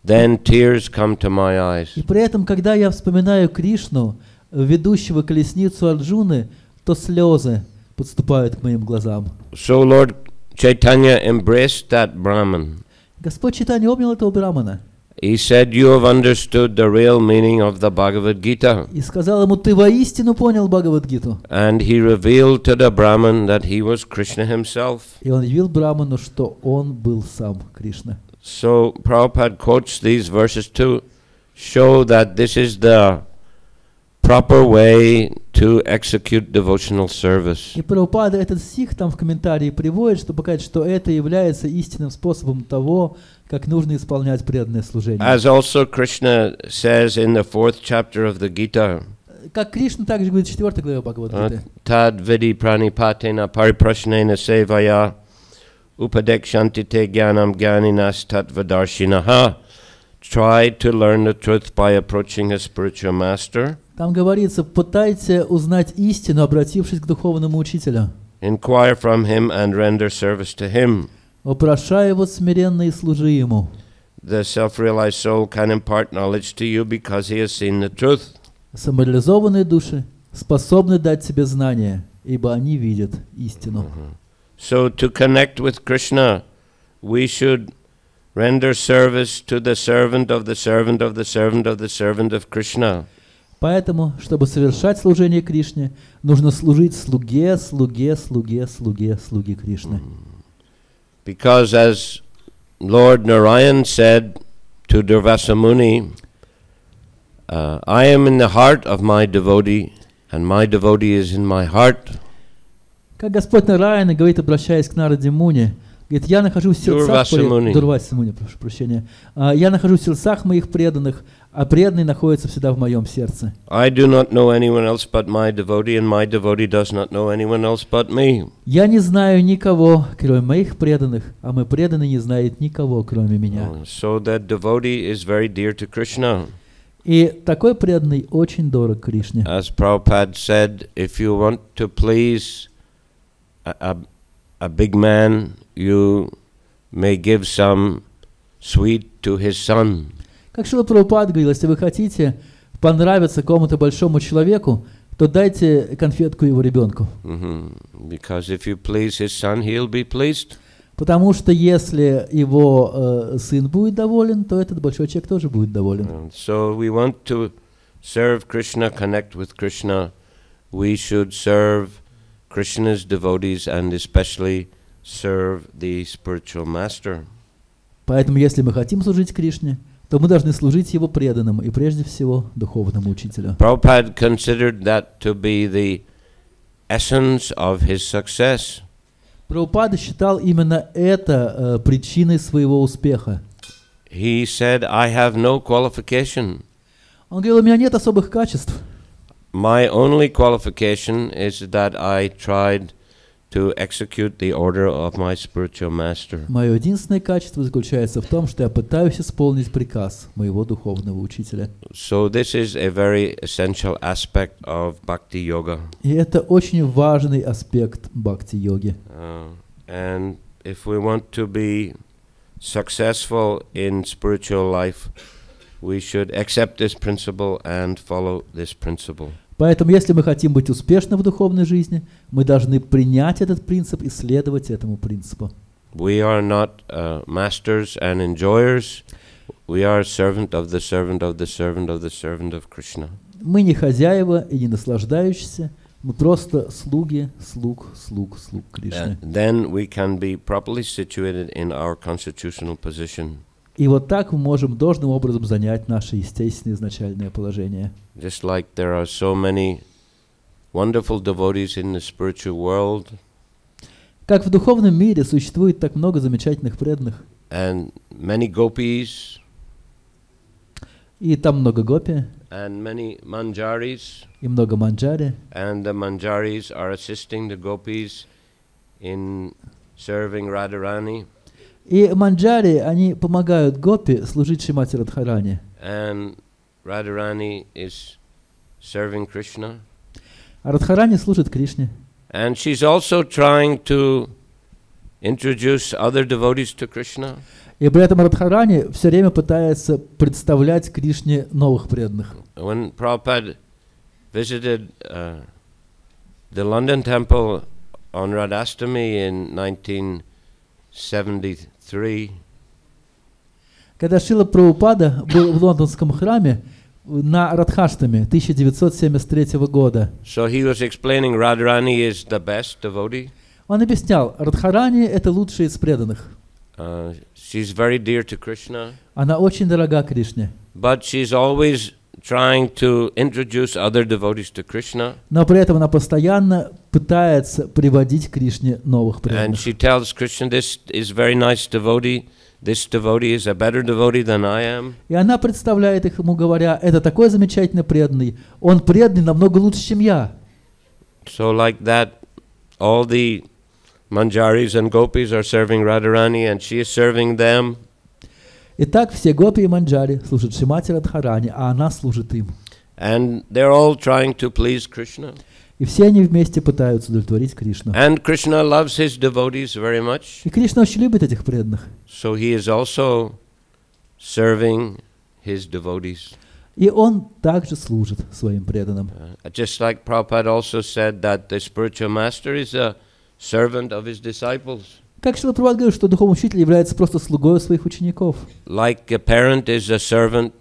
then tears come to my eyes." И при этом, когда я вспоминаю Кришну, ведущего колесницу Арджуны, то слезы подступают к моим глазам. So Lord Chaitanya embraced that Brahman. Господь Чайтанья обнял этого брамана He said, "You have understood the real meaning of the Bhagavad Gita." и сказал ему: «Ты воистину понял Бхагавад-гиту». And he revealed to the Brahman that he was Krishna himself. И он явил браману, что он был сам Кришна. So Prabhupada quotes these verses to show that this is the proper way to execute devotional service. И Прабхупада этот стих там в комментарии приводит, чтобы показать, что это является истинным способом того, как нужно исполнять преданное служение. As also Krishna says in the 4th chapter of the Gita, Как Кришна также говорит в 4 главе Бхагавад-гиты: Tad vidi pranipatena pariprashnena sevaya upadekshanti te jnanam jnaninas tatvadarshinaha. Try to learn the truth by approaching a spiritual master. Там говорится: пытайте узнать истину, обратившись к духовному учителю. Inquire from him and render service to him. Вопрошай его смиренно и служи ему. The self-realized soul can impart knowledge to you because he has seen the truth. Самореализованные души способны дать тебе знания, ибо они видят истину. So to connect with Krishna, we should render service to the servant of the servant of the servant of the servant of Krishna. Поэтому, чтобы совершать служение Кришне, нужно служить слуге, слуге, слуге, слуге, слуге Кришны. Because as Lord Narayan said to Durvasa Muni, I am in the heart of my devotee, and my devotee is in my heart. Как Господь Нараяна говорит, обращаясь к Нараде Муни, говорит: «Я нахожусь в сердцах Дурваса Муни, прошу прощения. Я нахожусь в сердцах моих преданных, а преданный находится всегда в моем сердце. I do not know anyone else but my devotee, and my devotee does not know anyone else but me. Я не знаю никого, кроме моих преданных, а мой преданный не знает никого, кроме меня». So that devotee is very dear to Krishna. И такой преданный очень дорог Кришне. As Prabhupada said, if you want to please a big man, you may give some sweet to his son. Как Шрила Прабхупада говорил, если вы хотите понравиться какому-то большому человеку, то дайте конфетку его ребенку. Because if you please his son, he'll be pleased. Потому что если его сын будет доволен, то этот большой человек тоже будет доволен. So we want to serve Krishna, connect with Krishna. We should serve Krishna's devotees and especially serve the spiritual master. Поэтому, если мы хотим служить Кришне, то мы должны служить его преданным и прежде всего духовному учителю. Прабхупада считал именно это причиной своего успеха. He said, I have no qualification. Он говорил, у меня нет особых качеств. My only qualification is that I tried to execute the order of my spiritual master. Мое единственное качество заключается в том, что я пытаюсь исполнить приказ моего духовного учителя. So this is a very essential aspect of bhakti yoga. И это очень важный аспект бхакти-йоги. And if we want to be successful in spiritual life, we should accept this principle and follow this principle. Поэтому, если мы хотим быть успешны в духовной жизни, мы должны принять этот принцип и следовать этому принципу. We are not masters and enjoyers. We are servant of the servant of the servant of the servant of Krishna. Мы не хозяева и не наслаждающиеся, мы просто слуг Кришны. Then we can be properly situated in our constitutional position. И вот так мы можем должным образом занять наше естественное изначальное положение. Just like there are so many wonderful devotees in the spiritual world, Как в духовном мире существует так много замечательных преданных, and many gopis, и там много гопи, and many manjaris, и много манджари, and the manjaris are assisting the gopis in serving Radharani, и манджари, они помогают гопи служить Шримати Радхарани, and Radharani is serving Krishna. а Радхарани служит Кришне. And she's also trying to introduce other devotees to Krishna. И при этом Радхарани все время пытается представлять Кришне новых преданных. When Prabhupada visited the London temple on Radhastami in 1973, Когда Шрила Прабхупада был в лондонском храме на Радхаштаме 1973 года, so he was explaining Radharani is the best devotee. он объяснял, Радхарани — это лучшая из преданных. She's very dear to Krishna, Она очень дорога Кришне. but she's always trying to introduce other devotees to Krishna. Но при этом она постоянно пытается приводить к Кришне новых And преданных. she tells Krishna, this is very nice devotee. This devotee is a better devotee than I am. И она представляет их ему, говоря, это такой замечательный преданный, он преданный намного лучше, чем я. So like that, all the manjaris and gopis are serving Radharani and she is serving them. Итак, все гопи и манджари служат Шримати Радхарани, а она служит им. And they're all trying to please Krishna. И все они вместе пытаются удовлетворить Кришну. And Krishna loves his devotees very much. И Кришна очень любит этих преданных. So he is also serving his devotees. И он также служит своим преданным. Just like Prabhupada also said that the spiritual master is a servant of his disciples. Как Шрила Прабхупада говорит, что духовный учитель является просто слугой своих учеников. Like a parent is a servant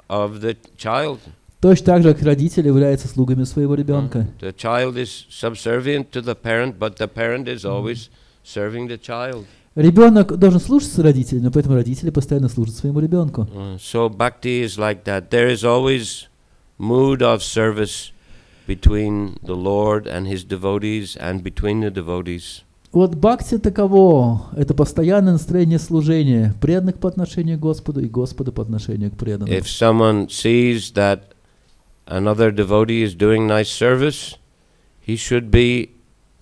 of the child. Точно так же, как родители являются слугами своего ребенка. The child is subservient to the parent, but the parent is always serving the child. Ребенок должен слушаться родителям, но поэтому родители постоянно служат своему ребенку. So bhakti is like that. There is always mood of service between the Lord and his devotees and between the devotees. Вот бхакти таково, это постоянное настроение служения, преданных по отношению к Господу и Господа по отношению к преданным. If someone sees that another devotee is doing nice service, he should be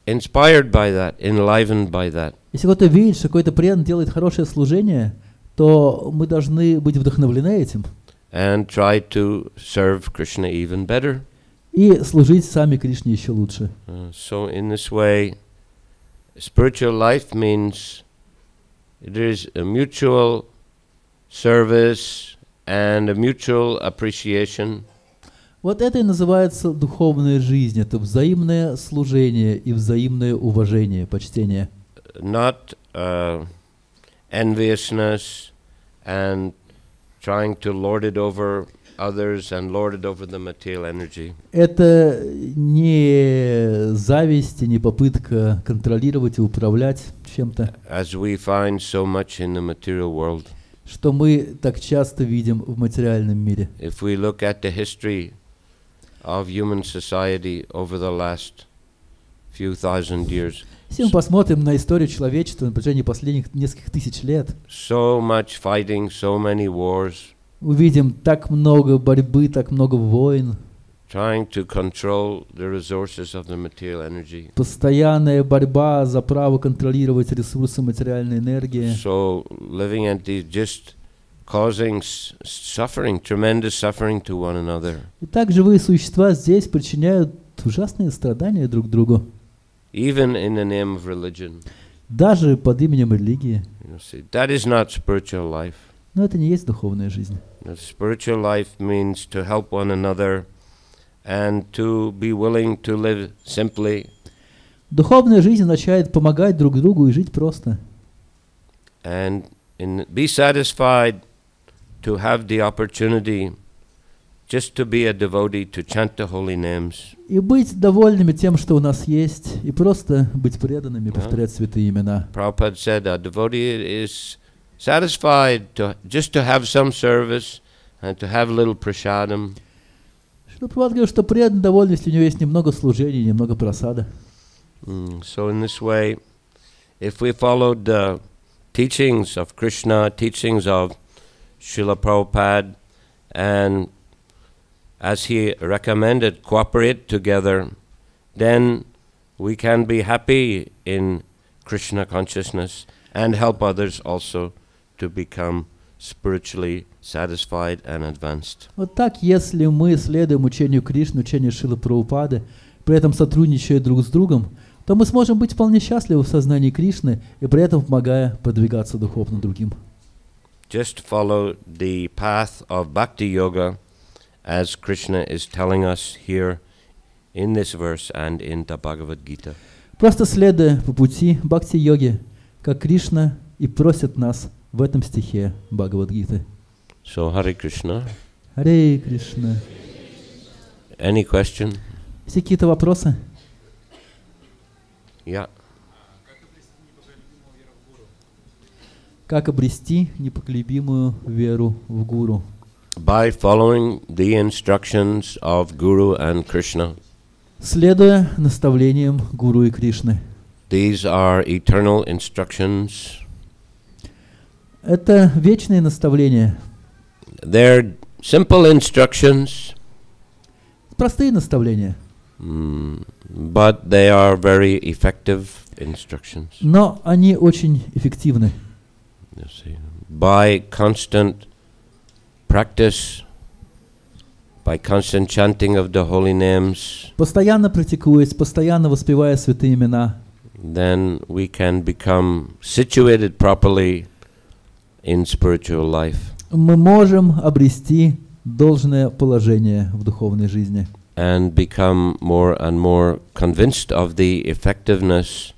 inspired by that, enlivened by that. Если кто-то видит, что какой-то преданный делает хорошее служение, то мы должны быть вдохновлены этим And try to serve Krishna even better. и служить сами Кришне еще лучше. So in this way, spiritual life means there is a mutual service and a mutual appreciation. Вот это и называется духовная жизнь. Это взаимное служение и взаимное уважение, почтение. Not enviousness and trying to lord it over others and lord it over the material energy. Это не зависть, не попытка контролировать и управлять чем-то, As we find so much in the material world. что мы так часто видим в материальном мире. If we look at the history of human society over the last few thousand years, Если мы посмотрим на историю человечества на протяжении последних нескольких тысяч лет, so much fighting, so many wars, увидим так много борьбы, так много войн, trying to control the resources of the material energy. постоянная борьба за право контролировать ресурсы материальной энергии. So living entities just causing suffering, tremendous suffering to one another. И так живые существа здесь причиняют ужасные страдания друг другу, Even in the name of religion. даже под именем религии. You know, see, that is not spiritual life. Но это не есть духовная жизнь. The spiritual life means to help one another and to be willing to live simply. Духовная жизнь означает помогать друг другу и жить просто. And be satisfied to have the opportunity just to be a devotee, to chant the holy names. И быть довольными тем, что у нас есть, и просто быть преданными, повторять святые имена. Prabhupada said a devotee is satisfied just to have some service and to have a little prasadam. Прабхупада говорит, что предан доволен, если у него есть немного служения, немного просада. So in this way, if we followed the teachings of Krishna, teachings of Srila Prabhupada, and as he recommended, cooperate together, then we can be happy in Krishna consciousness and help others also to become spiritually satisfied and advanced. Вот так, если мы следуем учению Кришны, учению Шрилы Прабхупады, при этом сотрудничая друг с другом, то мы сможем быть вполне счастливы в сознании Кришны и при этом помогая продвигаться духовно другим. Just follow the path of Bhakti Yoga as Krishna is telling us here in this verse and in the Bhagavad Gita. Просто следуя по пути бхакти-йоги, как Кришна и просит нас в этом стихе Бхагавад-гиты. So Hare Krishna. Харе Кришна. Any question? Есть какие-то вопросы? Yeah. Как обрести непоколебимую веру в Гуру? By following the instructions of Guru and Krishna. Следуя наставлениям Гуру и Кришны. These are eternal instructions. Это вечные наставления. They're simple instructions, Простые наставления. but they are very effective instructions. Но они очень эффективны. You see, by constant practice, by constant chanting of the holy names, Постоянно практикуясь, постоянно воспевая святые имена, then we can become situated properly in spiritual life мы можем обрести должное положение в духовной жизни. and become more and more convinced of the effectiveness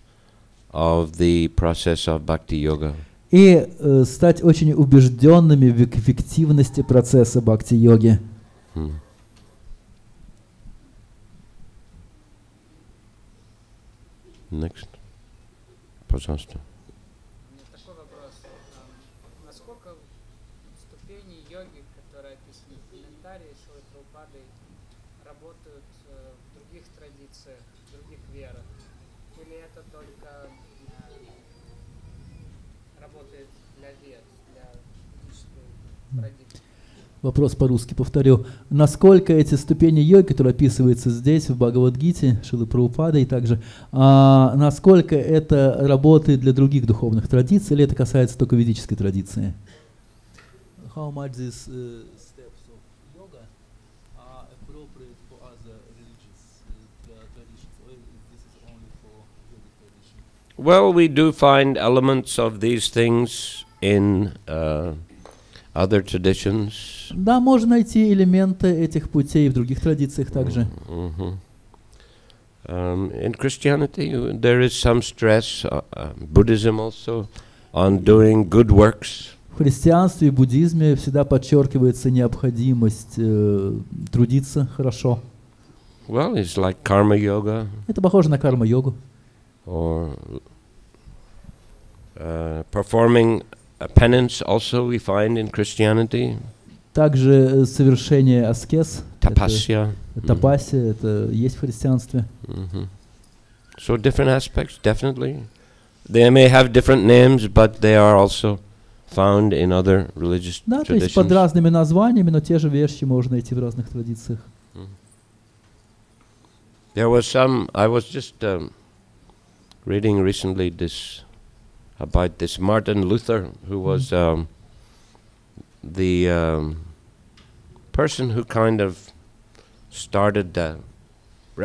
of the process of bhakti yoga. И стать очень убежденными в эффективности процесса бхакти-йоги. Next. Пожалуйста. У меня такой вопрос. Насколько ступени йоги, которые описаны в комментарии Шрилы Прабхупады, работают в других традициях, в других верах? Или это только работает для вед, для ведической традиции? Вопрос по-русски повторю. Насколько эти ступени йоги, которые описываются здесь, в Бхагавад-гите, Шрилы Прабхупады и также, насколько это работает для других духовных традиций, или это касается только ведической традиции? How much these steps of yoga are appropriate for other religious traditions, or this is only for yogic tradition? Well, we do find elements of these things in other traditions. Да, можно найти элементы этих путей в других традициях также. In Christianity, there is some stress, Buddhism also, on doing good works. В христианстве и буддизме всегда подчеркивается необходимость трудиться хорошо. Well, it's like karma yoga Это похоже на карма-йогу. or performing a penance also we find in Christianity. Также совершение аскез, Tapasya. тапасия, это есть в христианстве. So different aspects, definitely. They may have different names, but they are also found in other religious Да, то есть под traditions. разными названиями, но те же вещи можно найти в разных традициях. There was some. I was just reading recently about this Martin Luther, who was the person who kind of started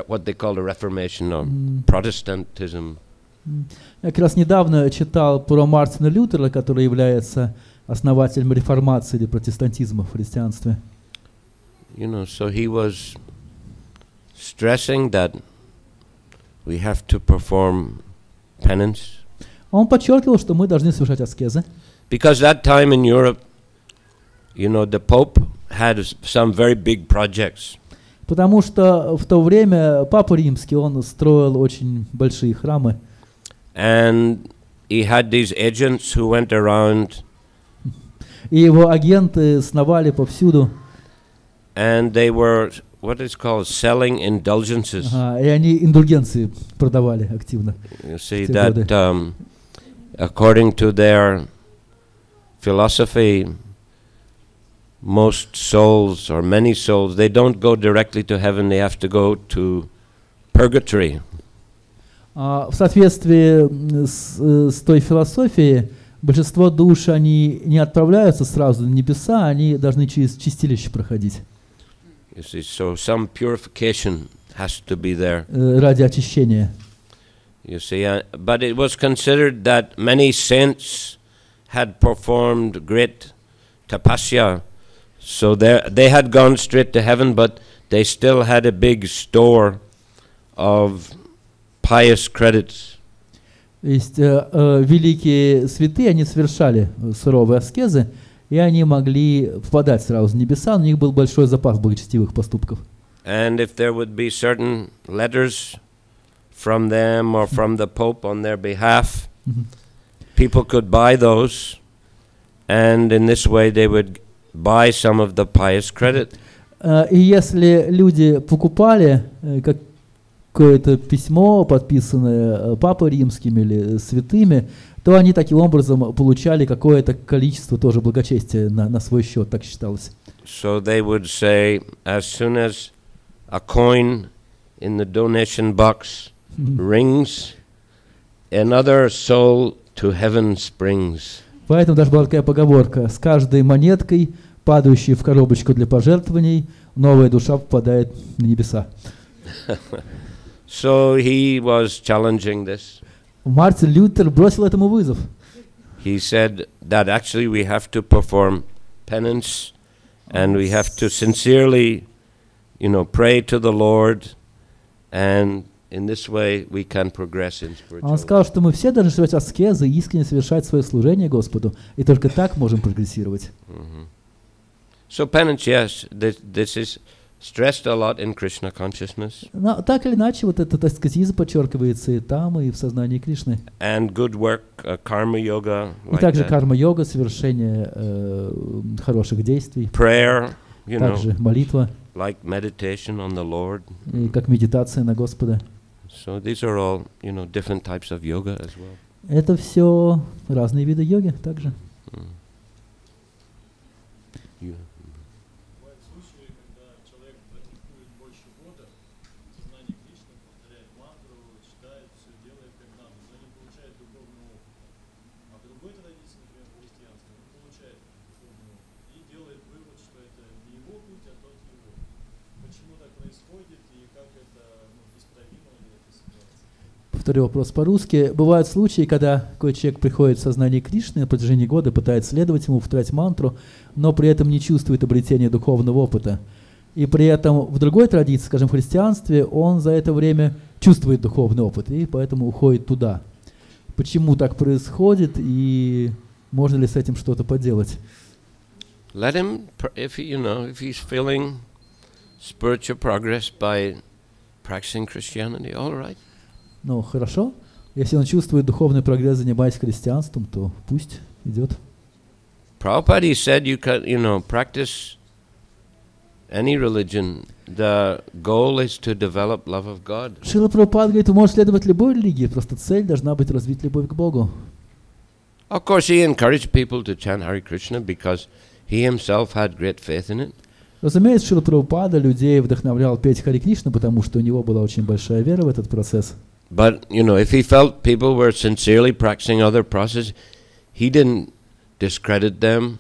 what they call the Reformation or Protestantism. Я как раз недавно читал про Мартина Лютера, который является основателем реформации или протестантизма в христианстве. You know, so he was stressing that we have to perform penance. Он подчеркивал, что мы должны совершать аскезы. Because that time in Europe, you know, the Pope had some very big projects. Потому что в то время Папа Римский, он строил очень большие храмы. And he had these agents who went around. И его агенты сновали повсюду. And they were, what is called, selling indulgences. И они индульгенции продавали активно. You see that according to their philosophy, most souls or many souls, they don't go directly to heaven, they have to go to purgatory. В соответствии с той философией, большинство душ, они не отправляются сразу на небеса, они должны через чистилище проходить. You see, so some purification has to be there. Ради очищения. You see, but it was considered that many saints had performed great tapasya, so they had gone straight to heaven, but they still had a big store of pious credits. То есть великие святые, они совершали суровые аскезы, и они могли попадать сразу в небеса, у них был большой запас благочестивых поступков. And if there would be certain letters from them or from the Pope on their behalf, people could buy those, and in this way they would buy some of the pious credit. И если люди покупали какое-то письмо, подписанное Папой Римским или святыми, то они таким образом получали какое-то количество тоже благочестия на свой счет, так считалось. So they would say, as soon as a coin in the donation box rings, another soul to heaven springs. Поэтому даже была такая поговорка: с каждой монеткой, падающей в коробочку для пожертвований, новая душа попадает на небеса. So he was challenging this. Мартин Лютер бросил этому вызов. He said that actually we have to perform penance and we have to sincerely, you know, pray to the Lord, and in this way we can progress in spiritual Он сказал, что мы все должны совершать аскезы и искренне совершать свое служение Господу, и только так можем прогрессировать. So penance, yes, this is stressed a lot in Krishna consciousness. Но так или иначе, вот этот аскезизм подчеркивается и там, и в сознании Кришны. And good work, karma yoga, И like также that. карма-йога, совершение хороших действий, Prayer, you know, также молитва, like meditation on the Lord. и как медитация на Господа. So these are all, you know, different types of yoga as well. Это все разные виды йоги также. You- Бывают случаи, когда человек практикует больше года, сознание Кришны, повторяет мантру, читает, все делает как надо, но не получает духовный опыт. А в другой традиции, например, в христианстве, он получает духовный опыт и делает вывод, что это не его путь, а тот его. Почему так происходит и как это исправимо ли эта ситуация? Повторю вопрос по-русски. Бывают случаи, когда какой человек приходит в сознание Кришны, на протяжении года пытается следовать ему, повторять мантру, но при этом не чувствует обретения духовного опыта. И при этом в другой традиции, скажем, в христианстве, он за это время чувствует духовный опыт, и поэтому уходит туда. Почему так происходит, и можно ли с этим что-то поделать? Let him, if he's feeling spiritual progress by practicing Christianity, all right. Ну, хорошо. Если он чувствует духовный прогресс, занимаясь христианством, то пусть идет. Prabhupada, he said you can, practice any religion, the goal is to develop love of God. Шрила Прабхупада говорит, вы можете следовать любой религии, просто цель должна быть развить любовь к Богу. Of course, he encouraged people to chant Hare Krishna because he himself had great faith in it. Разумеется, Шрила Прабхупада людей вдохновлял петь Харе Кришну, потому что у него была очень большая вера в этот процесс. But, you know, if he felt people were sincerely practicing other processes, he didn't discredit them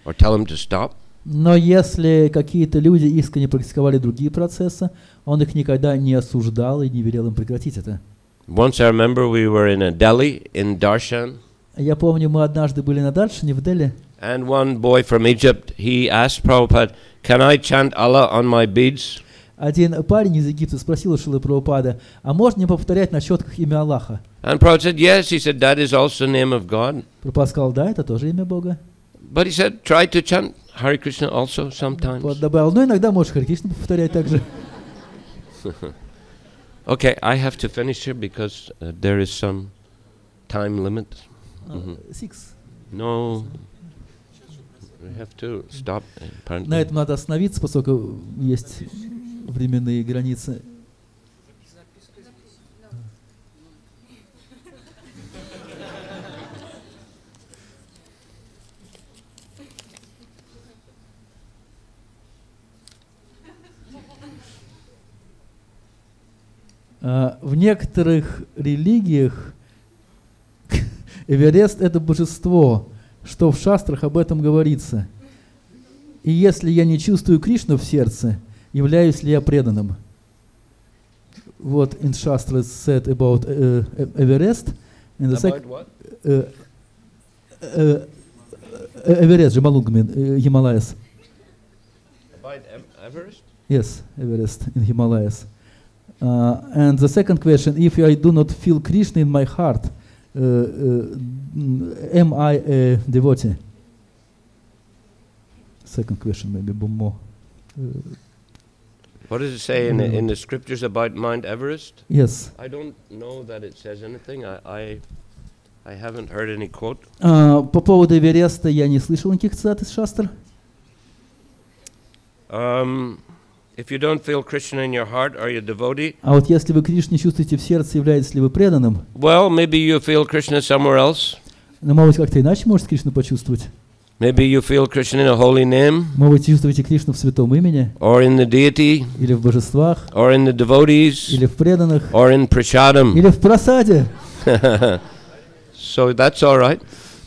or tell them to stop. Но если какие-то люди искренне практиковали другие процессы, он их никогда не осуждал и не велел им прекратить это. Once I remember we were in Delhi, in Darshan, Я помню, мы однажды были на Даршане в Дели, and one boy from Egypt, he asked Prabhupada, can I chant Allah on my beads? один парень из Египта спросил у Шрилы Прабхупады, а можно мне повторять на щетках имя Аллаха? And Prabhupada said, yes. He said, that is also the name of God. Прабхупада сказал, да, это тоже имя Бога. But he said, try to chant Hare Krishna also sometimes. Вот добавил, ну иногда можешь Харе Кришну повторять также. Okay, I have to finish here because there is some time limit. Six. No, we have to stop. На Apparently. этом надо остановиться, поскольку есть временные границы. В некоторых религиях Эверест — это божество, что в шастрах об этом говорится. И если я не чувствую Кришну в сердце, являюсь ли я преданным? Вот in Shastra said about Everest. And About what? Everest, Джамалунгми, Himalayas. About Everest? Yes, Everest in Himalayas. And the second question, if I do not feel Krishna in my heart, am I a devotee? Second question, maybe more. What does it say in the scriptures about Mount Everest? Yes. I don't know that it says anything. I haven't heard any quote. По поводу Эвереста я не слышал никаких цитат из шастр. If you don't feel Krishna in your heart, are you a devotee? А вот если вы Кришну не чувствуете в сердце, являетесь ли вы преданным? Well, maybe you feel Krishna somewhere else. Но, может быть, как-то иначе можете Кришну почувствовать. Maybe you feel Krishna in a holy name, Может быть, чувствуете Кришну в святом имени, or in the deity, или в божествах, or in the devotees, или в преданных, or in prasadam. или в просаде. So that's all right.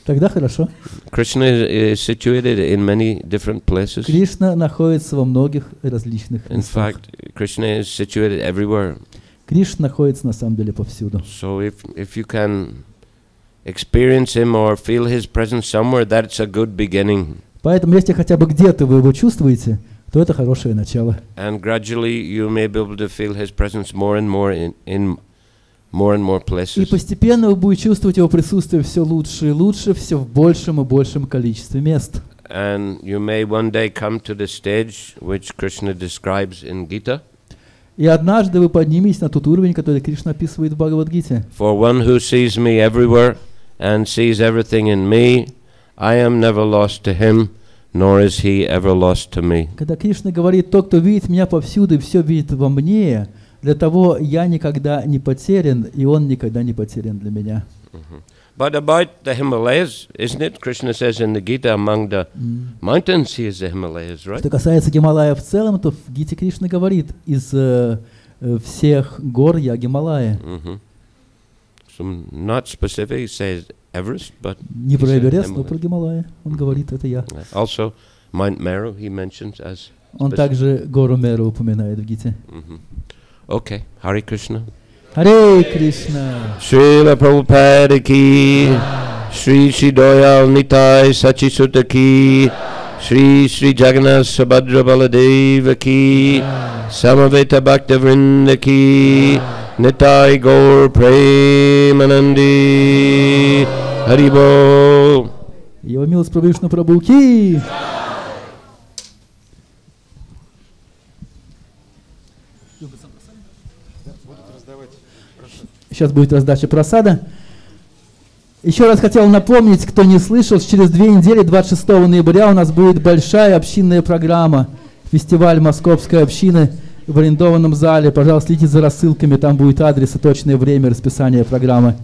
Тогда хорошо. Krishna is situated in many different places. Кришна находится во многих различных In местах. fact, Krishna is situated everywhere. Кришна находится на самом деле повсюду. So if you can experience him or feel his presence somewhere, that's a good beginning. Поэтому, если хотя бы где-то вы его чувствуете, то это хорошее начало. And gradually you may be able to feel his presence more and more in more and more И places. постепенно вы будете чувствовать его присутствие все лучше и лучше, все в большем и большем количестве мест. And you may one day come to the stage which Krishna describes in Gita. И однажды вы подниметесь на тот уровень, который Кришна описывает в Бхагавад-гите. For one who sees me everywhere and sees everything in me, I am never lost to him, nor is he ever lost to me. Когда Кришна говорит, тот, кто видит меня повсюду и все видит во мне, для того я никогда не потерян, и он никогда не потерян для меня. But about the Himalayas, isn't it? Krishna says in the Gita, among the mountains he is the Himalayas, right? Что касается Гималая в целом, то в Гите Кришна говорит, из всех гор я Гималая. So not specific, he says Everest, but Не he про says Эверест, но Himalayas. про Гималая. Он говорит, это я. Also, Mount Meru he mentions as Он specific. также гору Меру упоминает в Гите. Okay, Hare Krishna. Харе Кришна! Srila Prabhupada ki, Shri Shri Doyal Nitai Sachisuta ki, Shri Shri Jagannath Subhadra Baladeva ki, Samaveta Bhakta Vrinda ki, Nitai Gaur Premanandi, Haribol. Его милость Прабхавишну Прабху ки! Сейчас будет раздача просада. Еще раз хотел напомнить, кто не слышал, через 2 недели, 26 ноября, у нас будет большая общинная программа фестиваль Московской общины в арендованном зале. Пожалуйста, следите за рассылками, там будет адрес и точное время расписания программы.